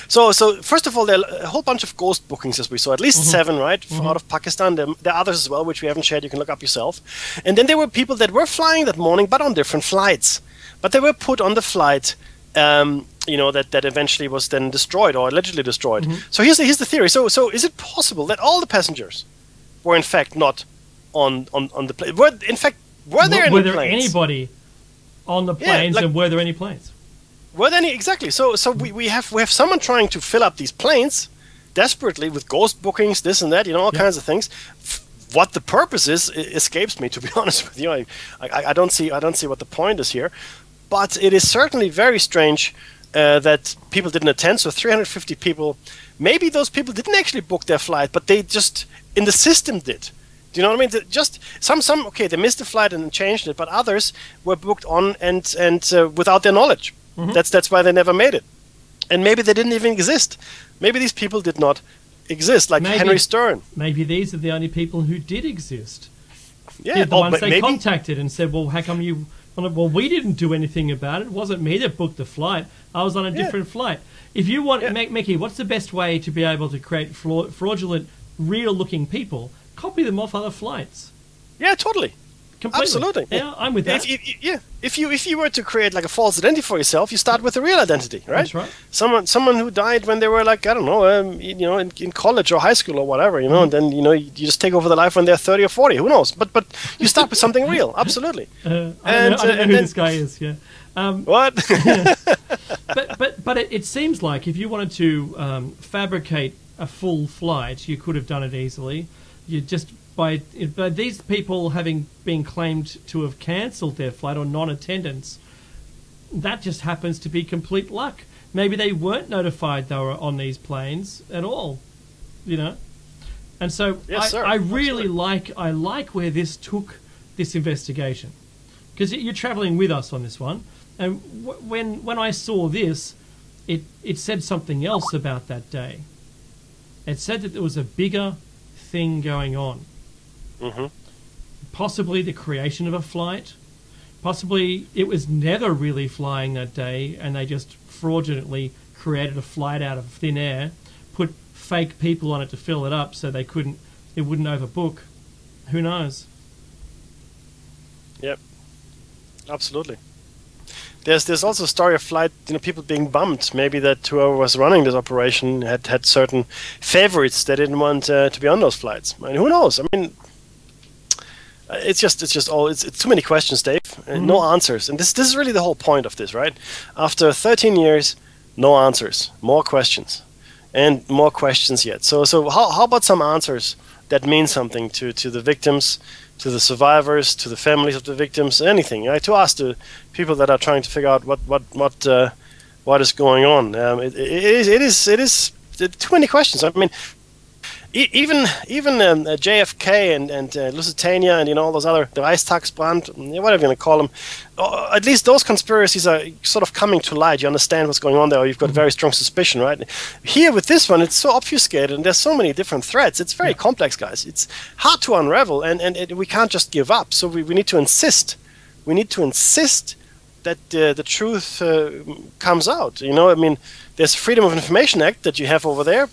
So first of all, there are a whole bunch of ghost bookings, as we saw, at least 7, right, out of Pakistan. There are others as well, which we haven't shared. You can look up yourself. And then there were people that were flying that morning, but on different flights. But they were put on the flight, that eventually was then destroyed or allegedly destroyed. So here's the theory. So is it possible that all the passengers were in fact not on the plane? Were there any planes? Were there anybody on the planes, and were there any planes? Were there any? Exactly. So we have someone trying to fill up these planes desperately with ghost bookings, this and that, all kinds of things. What the purpose is escapes me, to be honest with you. I don't see what the point is here, but it is certainly very strange that people didn't attend. So 350 people, maybe those people didn't actually book their flight, but they just in the system did. Do you know what I mean? Just some okay, they missed the flight and changed it, but others were booked on and without their knowledge. That's why they never made it, and maybe they didn't even exist. Maybe these people did not exist, like Henry Stern. Maybe these are the only people who did exist. Yeah, they're the ones they contacted and said, "Well, how come you?" Well, we didn't do anything about it. It wasn't me that booked the flight. I was on a different flight. If you want, Mickey, what's the best way to be able to create fraudulent, real-looking people? Copy them off other flights. Yeah, totally. Completely. Absolutely. Yeah, I'm with that. If you were to create like a false identity for yourself, you start with a real identity, right? That's right. Someone who died when they were like, I don't know, in college or high school or whatever, and then you just take over the life when they're 30 or 40. Who knows? But you start with something real. Absolutely. I don't know who this guy is. Yeah. What? but it seems like if you wanted to fabricate a full flight, you could have done it easily. You just by these people having been claimed to have cancelled their flight or non-attendance, that just happens to be complete luck. Maybe they weren't notified they were on these planes at all, And so yes, I really like where this took this investigation, because you're travelling with us on this one, and when I saw this, it said something else about that day. It said that there was a bigger thing going on. Possibly the creation of a flight. Possibly it was never really flying that day, and they just fraudulently created a flight out of thin air, put fake people on it to fill it up so it wouldn't overbook. Who knows? Yep. Absolutely. There's also a story of flight, people being bummed. Maybe that whoever was running this operation had certain favorites they didn't want to be on those flights. I mean, who knows? I mean, it's too many questions, Dave, and no answers. And this is really the whole point of this, right? After 13 years, no answers, more questions, and more questions yet. So how about some answers that mean something to the victims, to the survivors, to the families of the victims, anything, right? To us, the people that are trying to figure out what is going on. It is too many questions. I mean, even JFK and Lusitania and all those other, the Reichstagsbrand, whatever you want to call them, at least those conspiracies are sort of coming to light. You understand what's going on there, or you've got very strong suspicion, right? Here with this one, it's so obfuscated, and there's so many different threads. It's very complex, guys. It's hard to unravel, and we can't just give up. So we need to insist. We need to insist that the truth comes out. I mean, there's Freedom of Information Act that you have over there.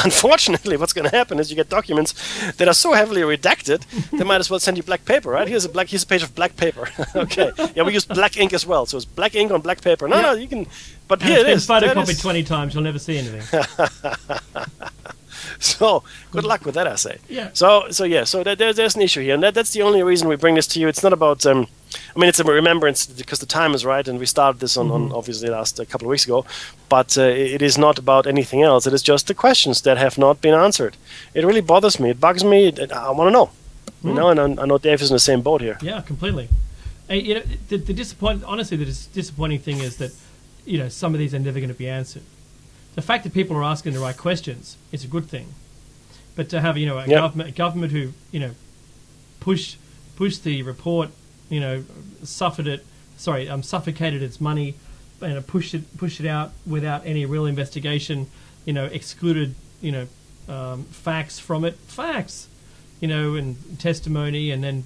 Unfortunately, what's going to happen is you get documents that are so heavily redacted, they might as well send you black paper, right? Here's a page of black paper. Okay. Yeah, we use black ink as well, so it's black ink on black paper. No, you can. But here it is. Photocopied 20 times, you'll never see anything. So good luck with that essay. Yeah. So there's an issue here, and that's the only reason we bring this to you. It's not about. I mean, it's a remembrance because the time is right, and we started this on obviously last couple of weeks ago. But it is not about anything else. It is just the questions that have not been answered. It really bothers me. It bugs me. I want to know. And I know Dave is in the same boat here. Yeah, completely. The disappointing thing is that some of these are never going to be answered. The fact that people are asking the right questions is a good thing, but to have a government who pushed the report, suffocated its money, and pushed it out without any real investigation, excluded facts from it, and testimony, and then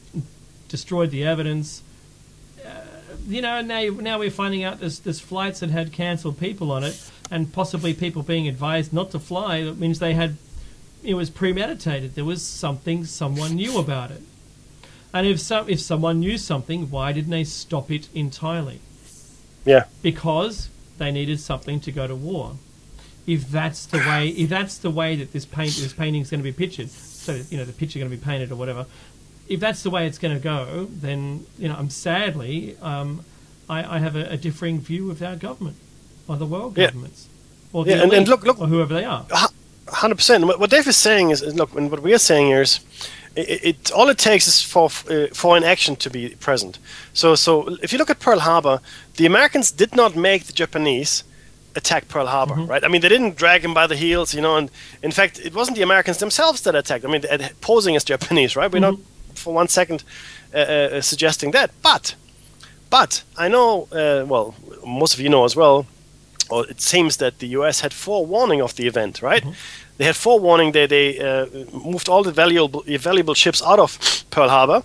destroyed the evidence. Now we're finding out there's flights that had cancelled people on it, and possibly people being advised not to fly. That means it was premeditated. There was something someone knew about it. And if someone knew something, why didn't they stop it entirely? Yeah. Because they needed something to go to war. If that's the way that this painting is going to be pictured, so the picture going to be painted or whatever. If that's the way it's going to go, then I have a differing view of our government, or the world governments, or the elite, look, or whoever they are. 100%. What Dave is saying is, look, and what we are saying here is, all it takes is for an action to be present. So if you look at Pearl Harbor, the Americans did not make the Japanese attack Pearl Harbor, right? I mean, they didn't drag them by the heels, and in fact, it wasn't the Americans themselves that attacked. I mean, posing as Japanese, right? We're not for 1 second suggesting that, but I know, well, most of you know as well, or it seems that the U.S. had forewarning of the event, right? They had forewarning. They moved all the valuable ships out of Pearl Harbor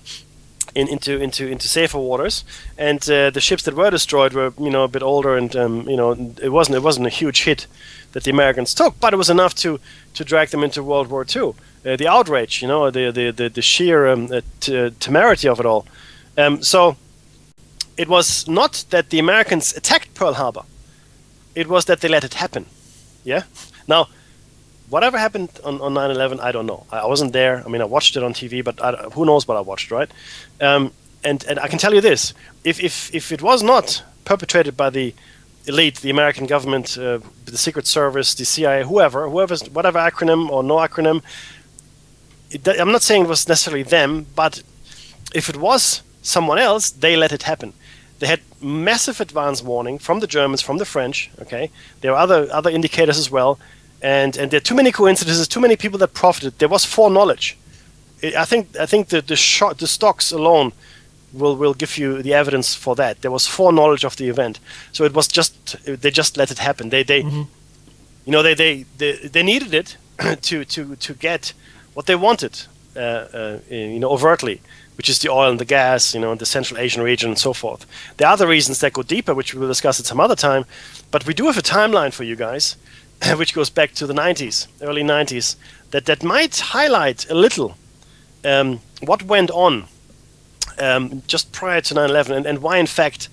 into safer waters, and the ships that were destroyed were a bit older, and it wasn't a huge hit that the Americans took, but it was enough to drag them into World War II. The outrage, the sheer temerity of it all. So it was not that the Americans attacked Pearl Harbor. It was that they let it happen. Yeah? Now, whatever happened on 9/11, I don't know. I wasn't there. I mean, I watched it on TV, but who knows what I watched, right? And I can tell you this. If it was not perpetrated by the elite, the American government, the Secret Service, the CIA, whatever acronym or no acronym, I'm not saying it was necessarily them, but if it was someone else, they let it happen. They had massive advance warning from the Germans, from the French. Okay, there are other indicators as well, and there are too many coincidences, too many people that profited. There was foreknowledge. I think the stocks alone will give you the evidence for that. There was foreknowledge of the event, so it was they just let it happen. They needed it to get what they wanted, overtly, which is the oil and the gas, in the Central Asian region and so forth. There are other reasons that go deeper, which we will discuss at some other time, but we do have a timeline for you guys, which goes back to the 90s, early 90s, that might highlight a little what went on just prior to 9/11, and why in fact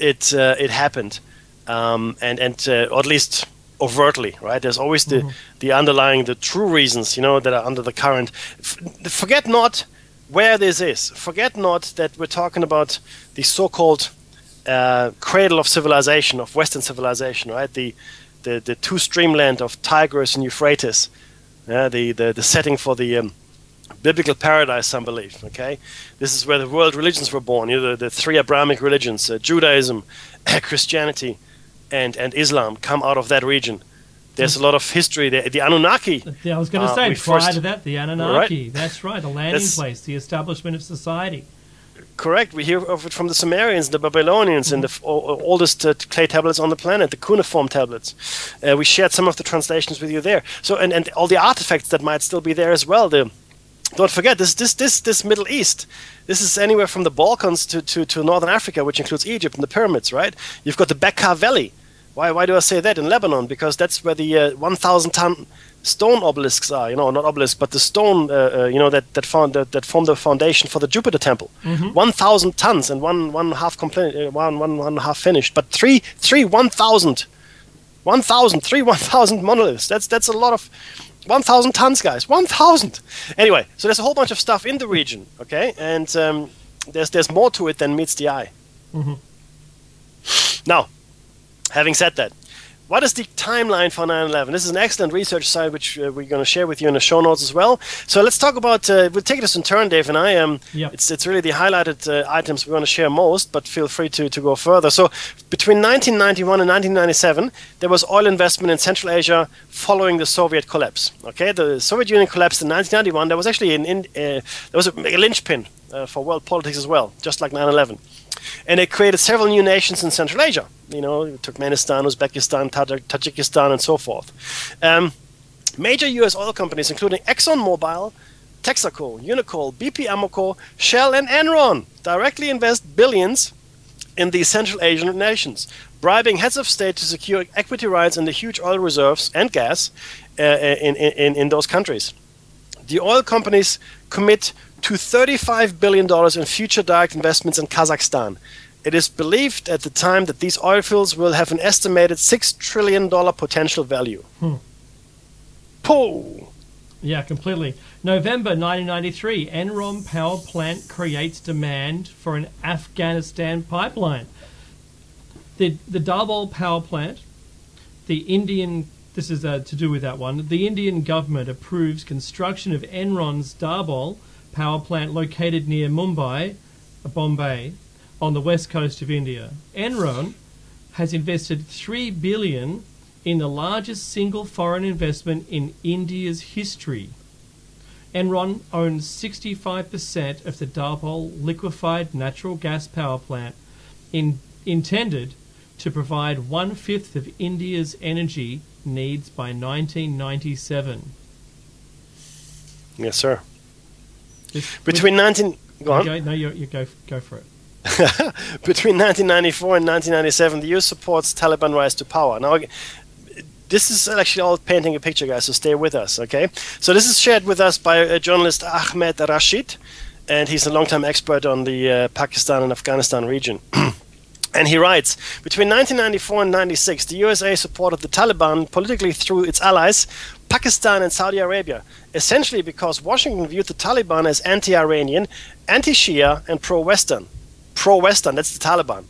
it happened, or at least overtly, right? There's always the underlying, the true reasons, that are under the current. Forget not where this is. Forget not that we're talking about the so-called cradle of civilization, of Western civilization, right? The two-stream land of Tigris and Euphrates, the setting for the biblical paradise, some believe. Okay, this is where the world religions were born. The three Abrahamic religions, Judaism, Christianity, and Islam, come out of that region. There's a lot of history there. The Anunnaki. I was going to say, prior to that, the Anunnaki. Right? That's right, a landing place, the establishment of society. Correct. We hear of it from the Sumerians, the Babylonians, and the oldest clay tablets on the planet, the cuneiform tablets. We shared some of the translations with you there. So, and all the artifacts that might still be there as well. Don't forget this Middle East. This is anywhere from the Balkans to Northern Africa, which includes Egypt and the pyramids. Right? You've got the Bekaa Valley. Why do I say that? In Lebanon, because that's where the 1,000-ton stone obelisks are. Not obelisks, but the stone. That form the foundation for the Jupiter temple. 1,000 tons and one half complete, one half finished. But three 1,000 monoliths. That's a lot of 1,000 tons, guys. 1,000. Anyway, so there's a whole bunch of stuff in the region. Okay, and there's more to it than meets the eye. Now, having said that, what is the timeline for 9/11? This is an excellent research site which we're going to share with you in the show notes as well. So let's talk about. We'll take this in turn, Dave and I. Yep. It's really the highlighted items we want to share most, but feel free to go further. So between 1991 and 1997, there was oil investment in Central Asia following the Soviet collapse. Okay, the Soviet Union collapsed in 1991. There was actually there was a linchpin for world politics as well, just like 9/11. And it created several new nations in Central Asia. Turkmenistan, Uzbekistan, Tajikistan, and so forth. Major U.S. oil companies, including ExxonMobil, Texaco, Unocal, BP Amoco, Shell, and Enron, directly invest billions in these Central Asian nations, bribing heads of state to secure equity rights in the huge oil reserves and gas in those countries. The oil companies commit to $35 billion in future direct investments in Kazakhstan. It is believed at the time that these oil fields will have an estimated $6 trillion potential value. Pooh! Yeah, completely. November 1993, Enron power plant creates demand for an Afghanistan pipeline. The Dabhol power plant, this is to do with that one, the Indian government approves construction of Enron's Dabhol power plant located near Mumbai, Bombay, on the west coast of India. Enron has invested $3 billion in the largest single foreign investment in India's history. Enron owns 65% of the Dabhol liquefied natural gas power plant, intended to provide 1/5 of India's energy needs by 1997. Yes, sir. Between 19... Go on. You go for it. Between 1994 and 1997, the U.S. supports Taliban rise to power. Now, this is actually all painting a picture, guys, so stay with us, okay? So this is shared with us by journalist Ahmed Rashid, and he's a longtime expert on the Pakistan and Afghanistan region. And he writes, between 1994 and 96, the USA supported the Taliban politically through its allies, Pakistan and Saudi Arabia, essentially because Washington viewed the Taliban as anti-Iranian, anti-Shia, and pro-Western. Pro-Western, that's the Taliban.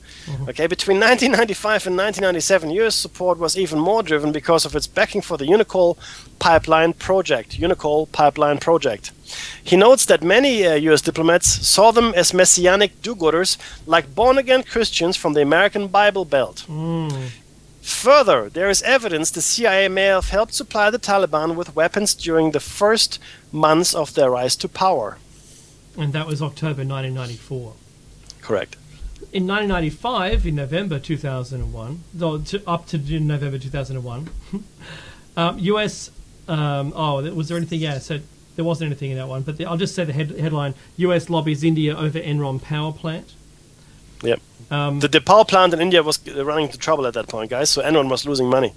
Okay, between 1995 and 1997, U.S. support was even more driven because of its backing for the Unocal pipeline project. He notes that many U.S. diplomats saw them as messianic do-gooders, like born-again Christians from the American Bible Belt. Further, there is evidence the CIA may have helped supply the Taliban with weapons during the first months of their rise to power. And that was October 1994. Correct. In 1995, in November 2001, up to November 2001, U.S. Was there anything? Yeah, so there wasn't anything in that one. But I'll just say the headline: U.S. lobbies India over Enron power plant. Yep. The power plant in India was running into trouble at that point, guys. So Enron was losing money.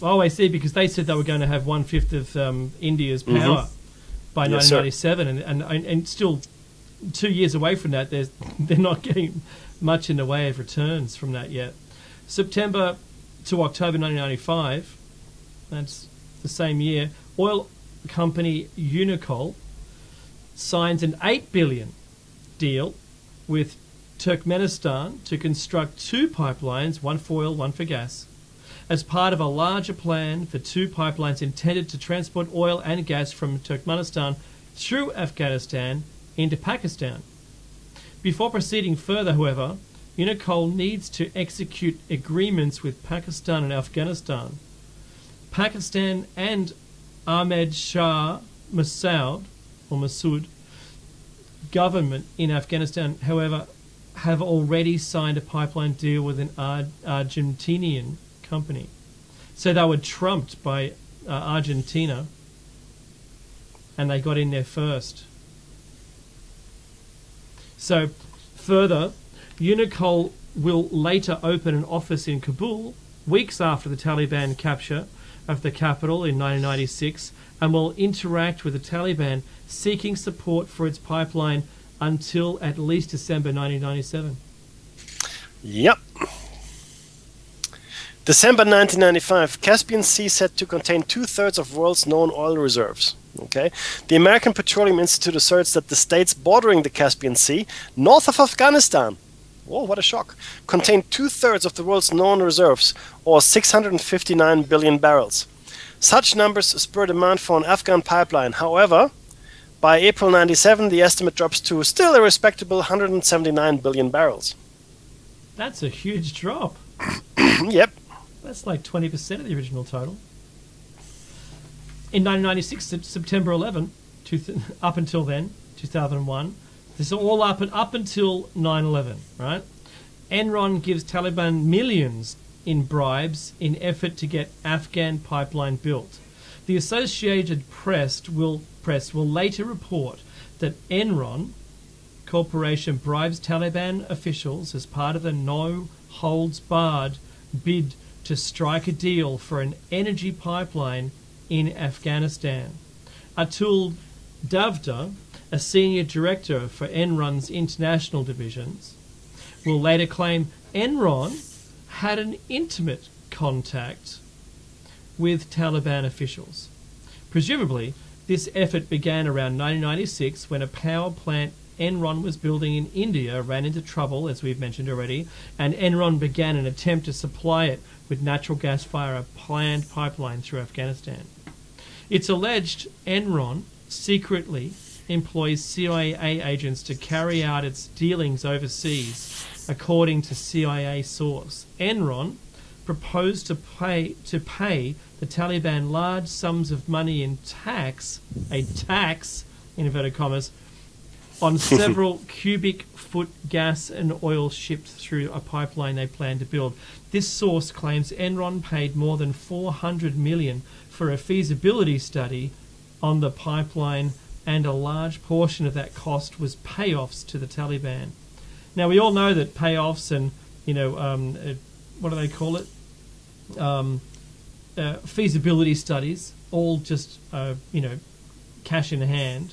Oh, I see. Because they said they were going to have 1/5 of India's power by 1997, and still 2 years away from that. They're not getting much in the way of returns from that yet. September to October 1995, that's the same year, oil company Unocal signs an $8 billion deal with Turkmenistan to construct 2 pipelines, one for oil, one for gas, as part of a larger plan for 2 pipelines intended to transport oil and gas from Turkmenistan through Afghanistan into Pakistan. Before proceeding further, however, Unocal needs to execute agreements with Pakistan and Afghanistan. Pakistan and Ahmed Shah Massoud government in Afghanistan, however, have already signed a pipeline deal with an Argentinian company. So they were trumped by Argentina, and they got in there first. So, further, Unocal will later open an office in Kabul weeks after the Taliban capture of the capital in 1996, and will interact with the Taliban, seeking support for its pipeline until at least December 1997. Yep. December 1995, Caspian Sea set to contain 2/3 of world's known oil reserves. Okay, the American Petroleum Institute asserts that the states bordering the Caspian Sea, north of Afghanistan, whoa, what a shock, contain 2/3 of the world's known reserves, or 659 billion barrels. Such numbers spur demand for an Afghan pipeline. However, by April 97, the estimate drops to still a respectable 179 billion barrels. That's a huge drop. Yep. That's like 20% of the original total. In 1996, September 11, up until then, 2001, this is all up until 9/11, right? Enron gives Taliban millions in bribes in effort to get Afghan pipeline built. The Associated Press will later report that Enron Corporation bribes Taliban officials as part of the no-holds-barred bid to strike a deal for an energy pipeline in Afghanistan. Atul Davda, a senior director for Enron's international divisions, will later claim Enron had an intimate contact with Taliban officials. Presumably, this effort began around 1996 when a power plant Enron was building in India ran into trouble, as we've mentioned already, and Enron began an attempt to supply it with natural gas via a planned pipeline through Afghanistan. It's alleged Enron secretly employs CIA agents to carry out its dealings overseas, according to CIA source. Enron proposed to pay the Taliban large sums of money in tax, a tax, in inverted commas, on several cubic foot gas and oil shipped through a pipeline they planned to build. This source claims Enron paid more than $400 million for a feasibility study on the pipeline, and a large portion of that cost was payoffs to the Taliban. Now, we all know that payoffs and, what do they call it? Feasibility studies, all just, cash in hand.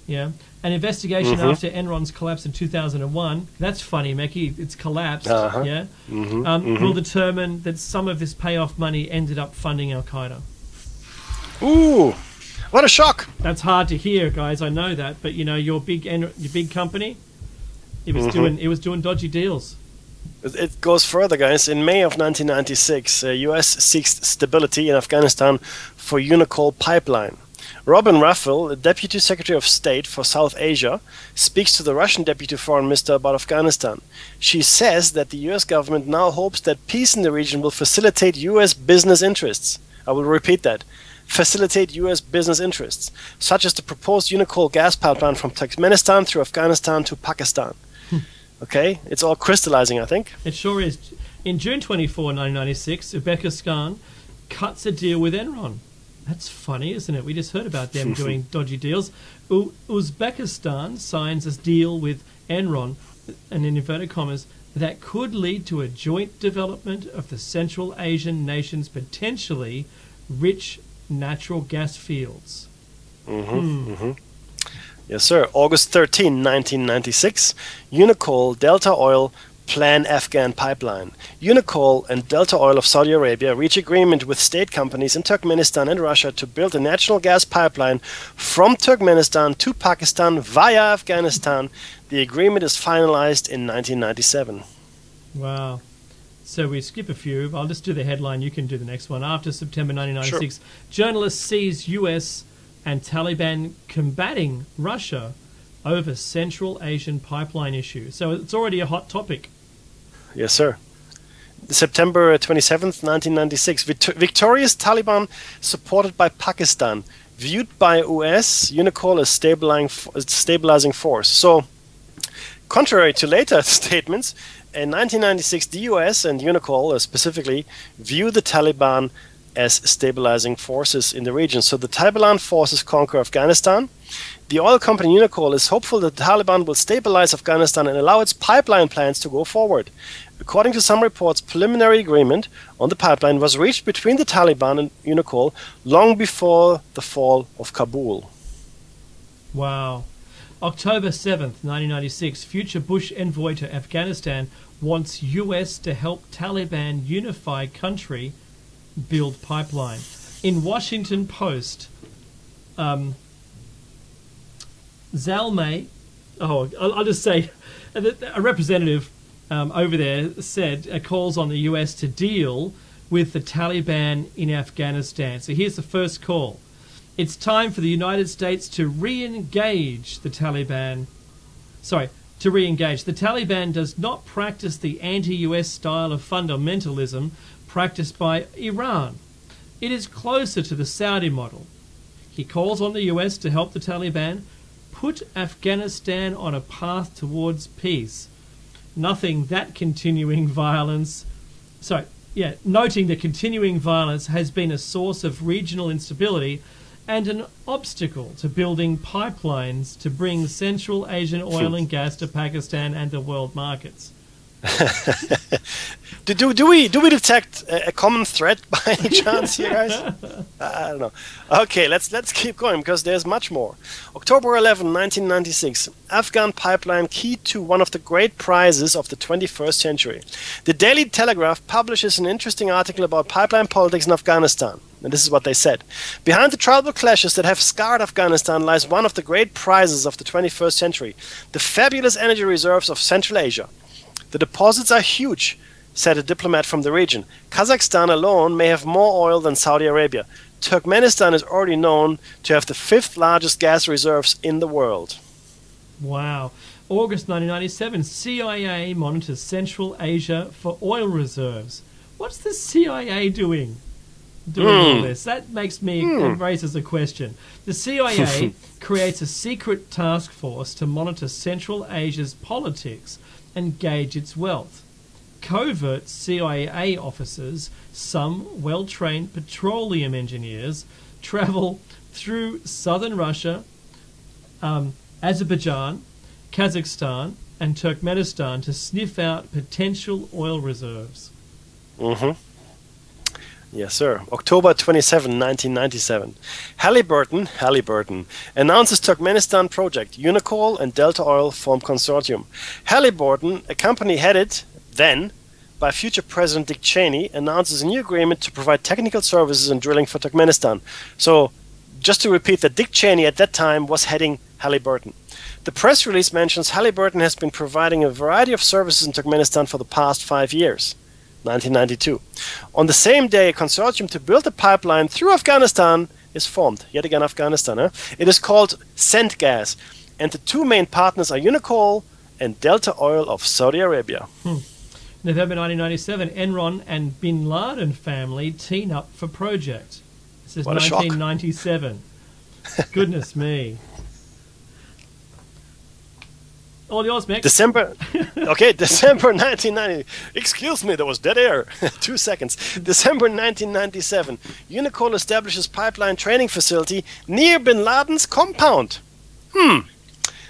Yeah, an investigation after Enron's collapse in 2001. That's funny, Mekki. It's collapsed. Yeah, will determine that some of this payoff money ended up funding Al Qaeda. Ooh, what a shock! That's hard to hear, guys. I know that, but your big company, it was doing dodgy deals. It goes further, guys. In May of 1996, U.S. seeks stability in Afghanistan for Unocal pipeline. Robin Raffel, Deputy Secretary of State for South Asia, speaks to the Russian Deputy Foreign Minister about Afghanistan. She says that the U.S. government now hopes that peace in the region will facilitate U.S. business interests. I will repeat that. Facilitate U.S. business interests, such as the proposed Unocal gas pipeline from Turkmenistan through Afghanistan to Pakistan. Okay, it's all crystallizing, I think. It sure is. In June 24, 1996, Uzbekistan cuts a deal with Enron. That's funny, isn't it? We just heard about them doing dodgy deals. Uzbekistan signs a deal with Enron, and in inverted commas, that could lead to a joint development of the Central Asian nations' potentially rich natural gas fields. Yes, sir. August 13, 1996, Unocal, Delta Oil plan Afghan pipeline. Unocal and Delta Oil of Saudi Arabia reach agreement with state companies in Turkmenistan and Russia to build a natural gas pipeline from Turkmenistan to Pakistan via Afghanistan. The agreement is finalized in 1997. Wow. So we skip a few. I'll just do the headline. You can do the next one. After September 1996, journalists sees US and Taliban combating Russia over Central Asian pipeline issue. So it's already a hot topic. Yes, sir. September 27th, 1996. Victorious Taliban supported by Pakistan, viewed by US, Unocal as stabilizing force. So, contrary to later statements, in 1996, the US and Unocal specifically view the Taliban as stabilizing forces in the region. So the Taliban forces conquer Afghanistan. The oil company Unocal is hopeful that the Taliban will stabilize Afghanistan and allow its pipeline plans to go forward. According to some reports, preliminary agreement on the pipeline was reached between the Taliban and Unocal long before the fall of Kabul. Wow. October 7th, 1996, future Bush envoy to Afghanistan wants US to help Taliban unify country build pipeline. In Washington Post, Zalmay, I'll just say, a representative over there said calls on the US to deal with the Taliban in Afghanistan. So here's the first call. It's time for the United States to re-engage the Taliban. To re-engage. The Taliban does not practice the anti-US style of fundamentalism practiced by Iran. It is closer to the Saudi model. He calls on the US to help the Taliban put Afghanistan on a path towards peace. Noting that continuing violence has been a source of regional instability and an obstacle to building pipelines to bring Central Asian oil and gas to Pakistan and the world markets. Do we detect a common thread by any chance here, guys? I don't know. Okay, let's keep going because there's much more. October 11, 1996, Afghan pipeline key to one of the great prizes of the 21st century. The Daily Telegraph publishes an interesting article about pipeline politics in Afghanistan. And this is what they said. Behind the tribal clashes that have scarred Afghanistan lies one of the great prizes of the 21st century, the fabulous energy reserves of Central Asia. The deposits are huge, said a diplomat from the region. Kazakhstan alone may have more oil than Saudi Arabia. Turkmenistan is already known to have the 5th largest gas reserves in the world. Wow. August 1997, CIA monitors Central Asia for oil reserves. What's the CIA doing all this? That makes me, raises a question. The CIA creates a secret task force to monitor Central Asia's politics and gauge its wealth. Covert CIA officers, some well-trained petroleum engineers, travel through southern Russia, Azerbaijan, Kazakhstan, and Turkmenistan to sniff out potential oil reserves. Yes, sir. October 27, 1997. Halliburton announces Turkmenistan project. Unocal and Delta Oil form consortium. Halliburton, a company headed then by future President Dick Cheney, announces a new agreement to provide technical services and drilling for Turkmenistan. So, just to repeat that Dick Cheney at that time was heading Halliburton. The press release mentions Halliburton has been providing a variety of services in Turkmenistan for the past 5 years. 1992. On the same day, a consortium to build a pipeline through Afghanistan is formed. Yet again, Afghanistan. It is called CENTGAS, and the two main partners are Unocal and Delta Oil of Saudi Arabia. November 1997, Enron and Bin Laden family team up for project. This is 1997. Goodness me. All yours, Mick. December 1990. Excuse me, there was dead air. 2 seconds. December 1997. Unocal establishes pipeline training facility near Bin Laden's compound.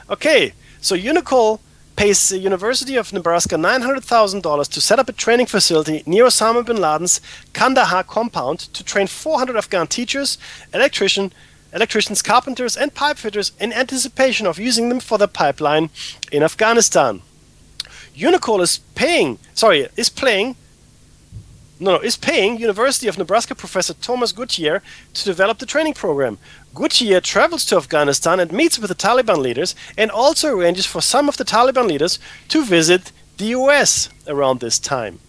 Okay, so Unocal pays the University of Nebraska $900,000 to set up a training facility near Osama bin Laden's Kandahar compound to train 400 Afghan teachers, electricians, electricians, carpenters, and pipe fitters in anticipation of using them for the pipeline in Afghanistan. Unicol is paying University of Nebraska professor Thomas Goodyear to develop the training program. Goodyear travels to Afghanistan and meets with the Taliban leaders, and also arranges for some of the Taliban leaders to visit the US around this time.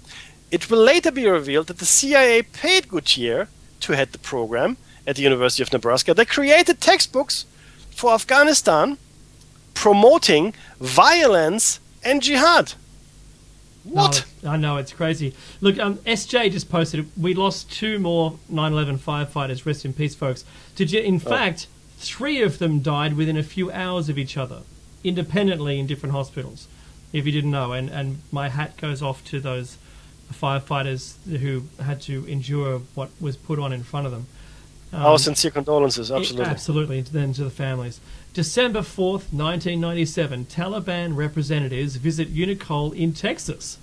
It will later be revealed that the CIA paid Goodyear to head the program at the University of Nebraska. They created textbooks for Afghanistan promoting violence and jihad. What? No, I know, it's crazy. Look, SJ just posted, we lost 2 more 9/11 firefighters. Rest in peace, folks. In fact, 3 of them died within a few hours of each other, independently in different hospitals, if you didn't know. And my hat goes off to those firefighters who had to endure what was put on in front of them. Our sincere condolences, absolutely. Absolutely, then to the families. December 4th, 1997, Taliban representatives visit Unicol in Texas.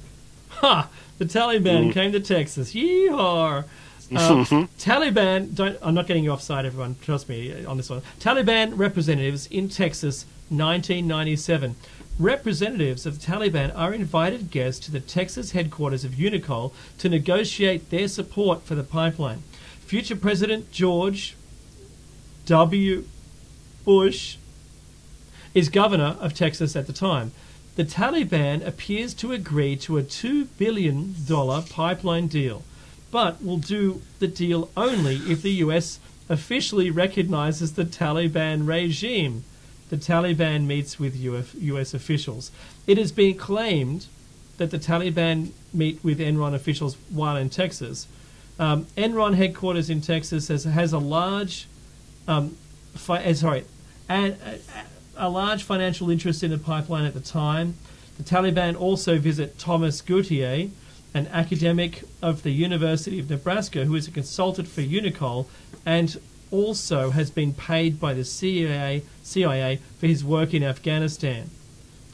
Ha! The Taliban came to Texas. Yeehaw! Taliban, I'm not getting you offside, everyone. Trust me on this one. Taliban representatives in Texas, 1997. Representatives of the Taliban are invited guests to the Texas headquarters of Unicol to negotiate their support for the pipeline. Future President George W. Bush is governor of Texas at the time. The Taliban appears to agree to a $2 billion pipeline deal, but will do the deal only if the US officially recognizes the Taliban regime. The Taliban meets with US officials. It has been claimed that the Taliban meet with Enron officials while in Texas. Enron headquarters in Texas has a large, a large financial interest in the pipeline at the time. The Taliban also visit Thomas Goodyear, an academic of the University of Nebraska, who is a consultant for Unicol, and also has been paid by the CIA for his work in Afghanistan.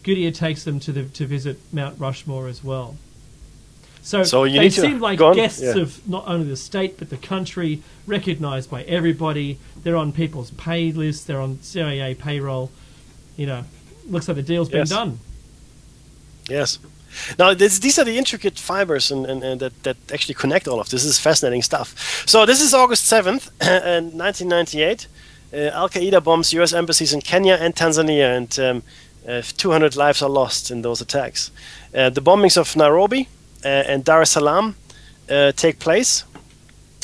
Goodyear takes them to visit Mount Rushmore as well. So they seem like guests of not only the state but the country, recognised by everybody. They're on people's pay lists. They're on CIA payroll. You know, looks like the deal's been done. Yes. Now, these are the intricate fibers and that actually connect all of this. This is fascinating stuff. So this is August 7th, 1998. Al-Qaeda bombs U.S. embassies in Kenya and Tanzania, and 200 lives are lost in those attacks. The bombings of Nairobi and Dar es Salaam take place,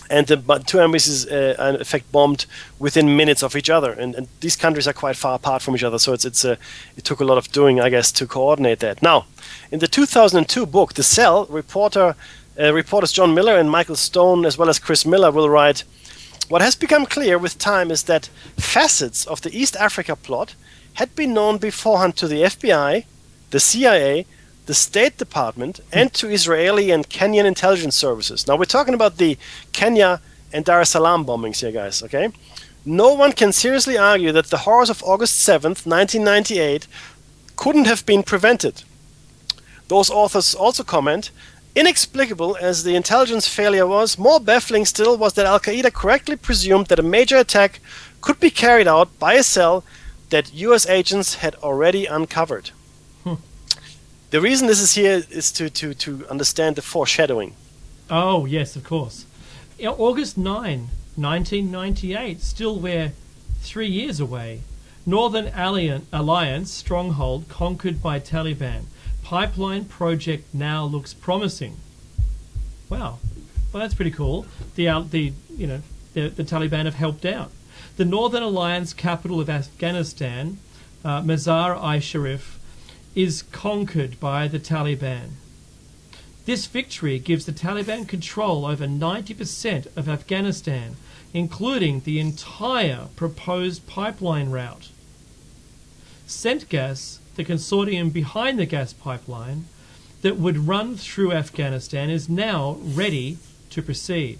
and the 2 embassies are in fact bombed within minutes of each other. And these countries are quite far apart from each other, so it took a lot of doing, I guess, to coordinate that. Now, in the 2002 book, The Cell, reporters John Miller and Michael Stone, as well as Chris Miller, will write, "What has become clear with time is that facets of the East Africa plot had been known beforehand to the FBI, the CIA, the State Department, and to Israeli and Kenyan intelligence services." Now, we're talking about the Kenya and Dar es Salaam bombings here, guys, okay? No one can seriously argue that the horrors of August 7th, 1998 couldn't have been prevented. Those authors also comment, "Inexplicable as the intelligence failure was, more baffling still was that Al-Qaeda correctly presumed that a major attack could be carried out by a cell that US agents had already uncovered." The reason this is here is to understand the foreshadowing. Oh, yes, of course. August 9, 1998, still we're 3 years away. Northern Alliance stronghold conquered by Taliban. Pipeline project now looks promising. Wow, well, that's pretty cool. The Taliban have helped out. The Northern Alliance capital of Afghanistan, Mazar-i-Sharif, is conquered by the Taliban. This victory gives the Taliban control over 90% of Afghanistan, including the entire proposed pipeline route. CENTGAS, the consortium behind the gas pipeline that would run through Afghanistan, is now ready to proceed.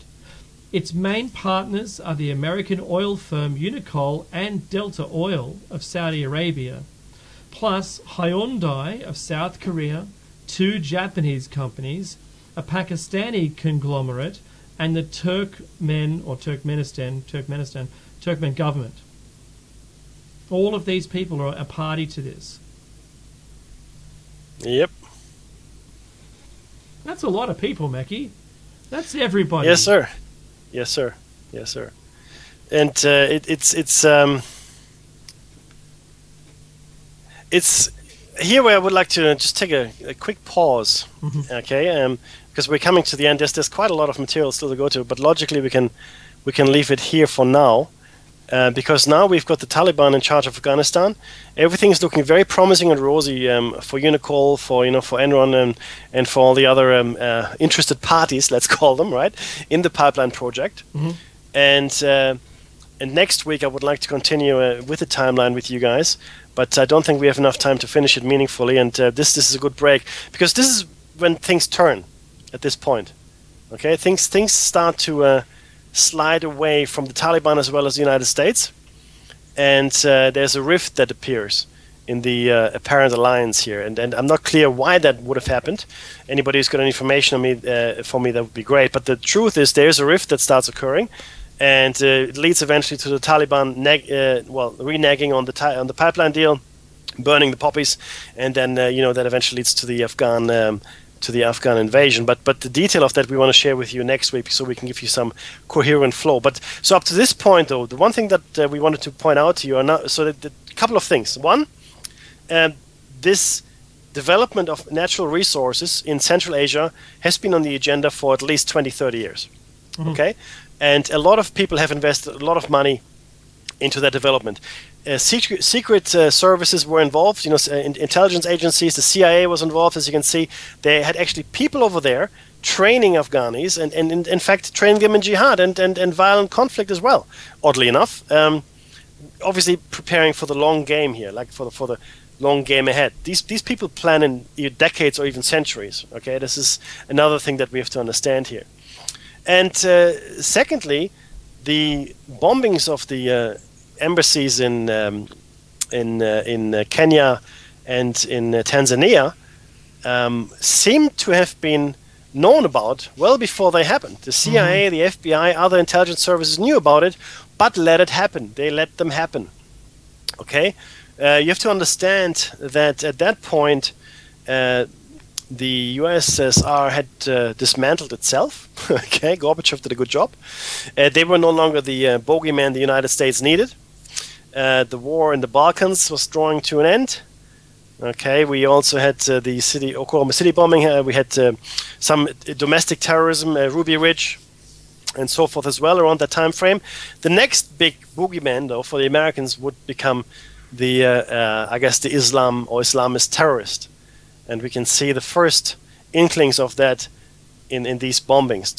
Its main partners are the American oil firm Unicol and Delta Oil of Saudi Arabia, plus Hyundai of South Korea, 2 Japanese companies, a Pakistani conglomerate, and the Turkmenistan Turkmen government. All of these people are a party to this. Yep. That's a lot of people, Mackie. That's everybody. Yes, sir. Yes, sir. Yes, sir. And it's here where I would like to just take a quick pause, okay? Because we're coming to the end. There's quite a lot of material still to go to, but logically we can leave it here for now, because now we've got the Taliban in charge of Afghanistan. Everything is looking very promising and rosy for Unicol, for Enron, and for all the other interested parties, let's call them, right, in the pipeline project. And next week I would like to continue with the timeline with you guys, but I don't think we have enough time to finish it meaningfully. And this is a good break, because this is when things turn at this point. Okay, things start to slide away from the Taliban as well as the United States, and there's a rift that appears in the apparent alliance here. And I'm not clear why that would have happened. Anybody who's got any information on me for me, that would be great. But the truth is, there's a rift that starts occurring. And it leads eventually to the Taliban reneging on the pipeline deal, burning the poppies, and then that eventually leads to the Afghan invasion. But the detail of that we want to share with you next week, so we can give you some coherent flow. But so up to this point, though, the one thing that we wanted to point out to you are a couple of things. One, this development of natural resources in Central Asia has been on the agenda for at least 20, 30 years. Okay. And a lot of people have invested a lot of money into that development. Secret services were involved. Intelligence agencies, the CIA was involved. As you can see, they had actually people over there training Afghanis and in fact training them in jihad and violent conflict as well. Oddly enough, obviously preparing for the long game here, like for the long game ahead. These people plan in decades or even centuries. Okay, this is another thing that we have to understand here. And secondly, the bombings of the embassies in Kenya and in Tanzania seem to have been known about well before they happened. The CIA, the FBI, other intelligence services knew about it, but let it happen. They let them happen. Okay, you have to understand that at that point, the USSR had dismantled itself. Okay, Gorbachev did a good job. They were no longer the bogeyman the United States needed. The war in the Balkans was drawing to an end. Okay, we also had the Oklahoma City bombing. We had some domestic terrorism, Ruby Ridge, and so forth as well around that time frame. The next big boogeyman, though, for the Americans would become the, I guess, the Islam or Islamist terrorist. And we can see the first inklings of that in these bombings,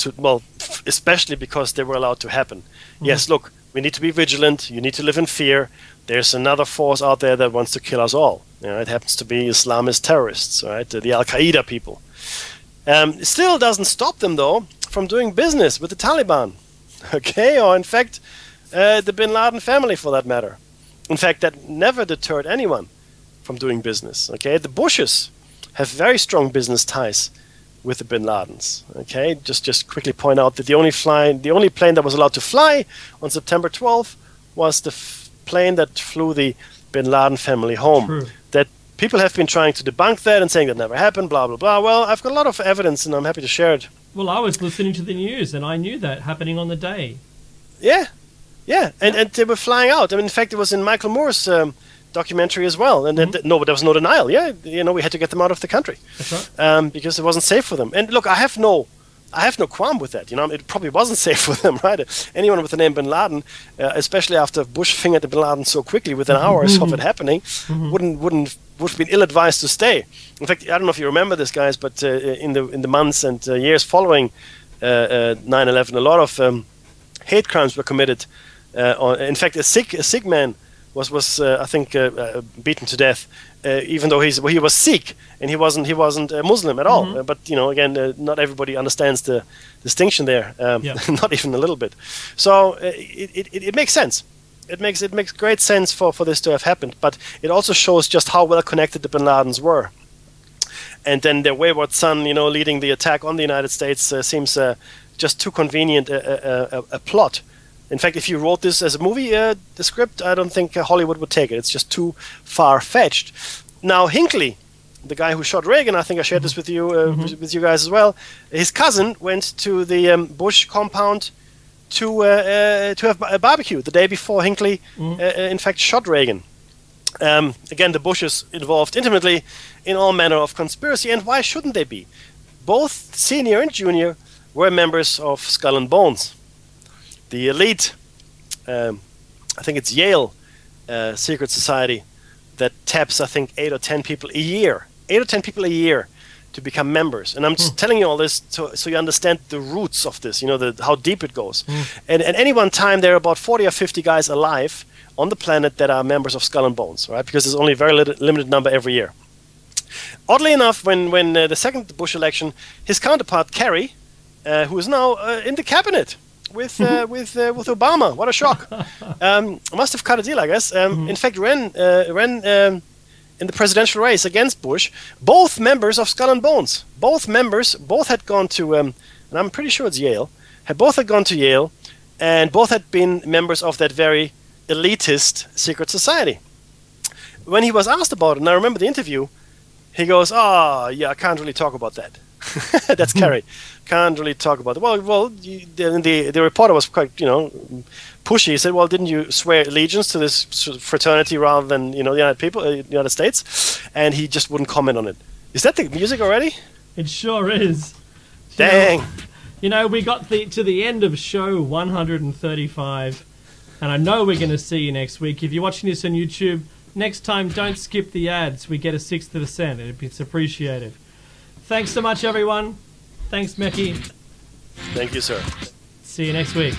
especially because they were allowed to happen. Yes, look, we need to be vigilant. You need to live in fear. There's another force out there that wants to kill us all. It happens to be Islamist terrorists, right? The Al-Qaeda people. Still doesn't stop them, though, from doing business with the Taliban. Okay, or in fact, the Bin Laden family, for that matter. In fact, that never deterred anyone from doing business. Okay, the Bushes have very strong business ties with the Bin Ladens. Okay, just quickly point out that the only plane that was allowed to fly on September 12th was the plane that flew the Bin Laden family home. True. That people have been trying to debunk that and saying that never happened, blah blah blah. Well, I've got a lot of evidence, and I'm happy to share it. Well, I was listening to the news, and I knew that happening on the day. Yeah, and they were flying out. I mean, in fact, it was in Michael Moore's documentary as well, and no, but there was no denial. Yeah, we had to get them out of the country. That's right. Because it wasn't safe for them. And look, I have no qualm with that. It probably wasn't safe for them, right? Anyone with the name Bin Laden, especially after Bush fingered the Bin Laden so quickly within hours of it happening, would have been ill-advised to stay. In fact, I don't know if you remember this, guys, but in the months and years following 9/11, a lot of hate crimes were committed. In fact, a Sikh man was I think beaten to death, even though he was Sikh and he wasn't a Muslim at all. But again, not everybody understands the distinction there, not even a little bit. So it makes sense. It makes great sense for this to have happened. But it also shows just how well connected the Bin Ladens were. And then their wayward son, leading the attack on the United States seems just too convenient a plot In fact, if you wrote this as a movie, the script, I don't think Hollywood would take it. It's just too far-fetched. Now, Hinckley, the guy who shot Reagan, I think I shared this with you with you guys as well. His cousin went to the Bush compound to have a barbecue the day before Hinckley, in fact, shot Reagan. Again, the Bushes involved intimately in all manner of conspiracy, and why shouldn't they be? Both senior and junior were members of Skull and Bones, the elite. I think it's Yale secret society that taps, I think, 8 or 10 people a year. 8 or 10 people a year to become members. And I'm just telling you all this so you understand the roots of this, how deep it goes. And at any one time, there are about 40 or 50 guys alive on the planet that are members of Skull and Bones, right? Because there's only a very limited number every year. Oddly enough, when the second Bush election, his counterpart, Kerry, who is now in the cabinet with Obama. What a shock. Must have cut a deal, I guess. In fact, ran in the presidential race against Bush, both members of Skull and Bones. Both had gone to, and I'm pretty sure it's Yale, had gone to Yale, and both had been members of that very elitist secret society. When he was asked about it, and I remember the interview, he goes, yeah, I can't really talk about that. That's Kerry. Can't really talk about it. Well, the reporter was quite, pushy. He said, well, didn't you swear allegiance to this fraternity rather than, the United States? And he just wouldn't comment on it. Is that the music already? It sure is. Dang. We got to the end of show 135, and I know we're going to see you next week. If you're watching this on YouTube, next time don't skip the ads. We get a sixth of a cent. It's appreciated. Thanks so much, everyone. Thanks, Mekhi. Thank you, sir. See you next week.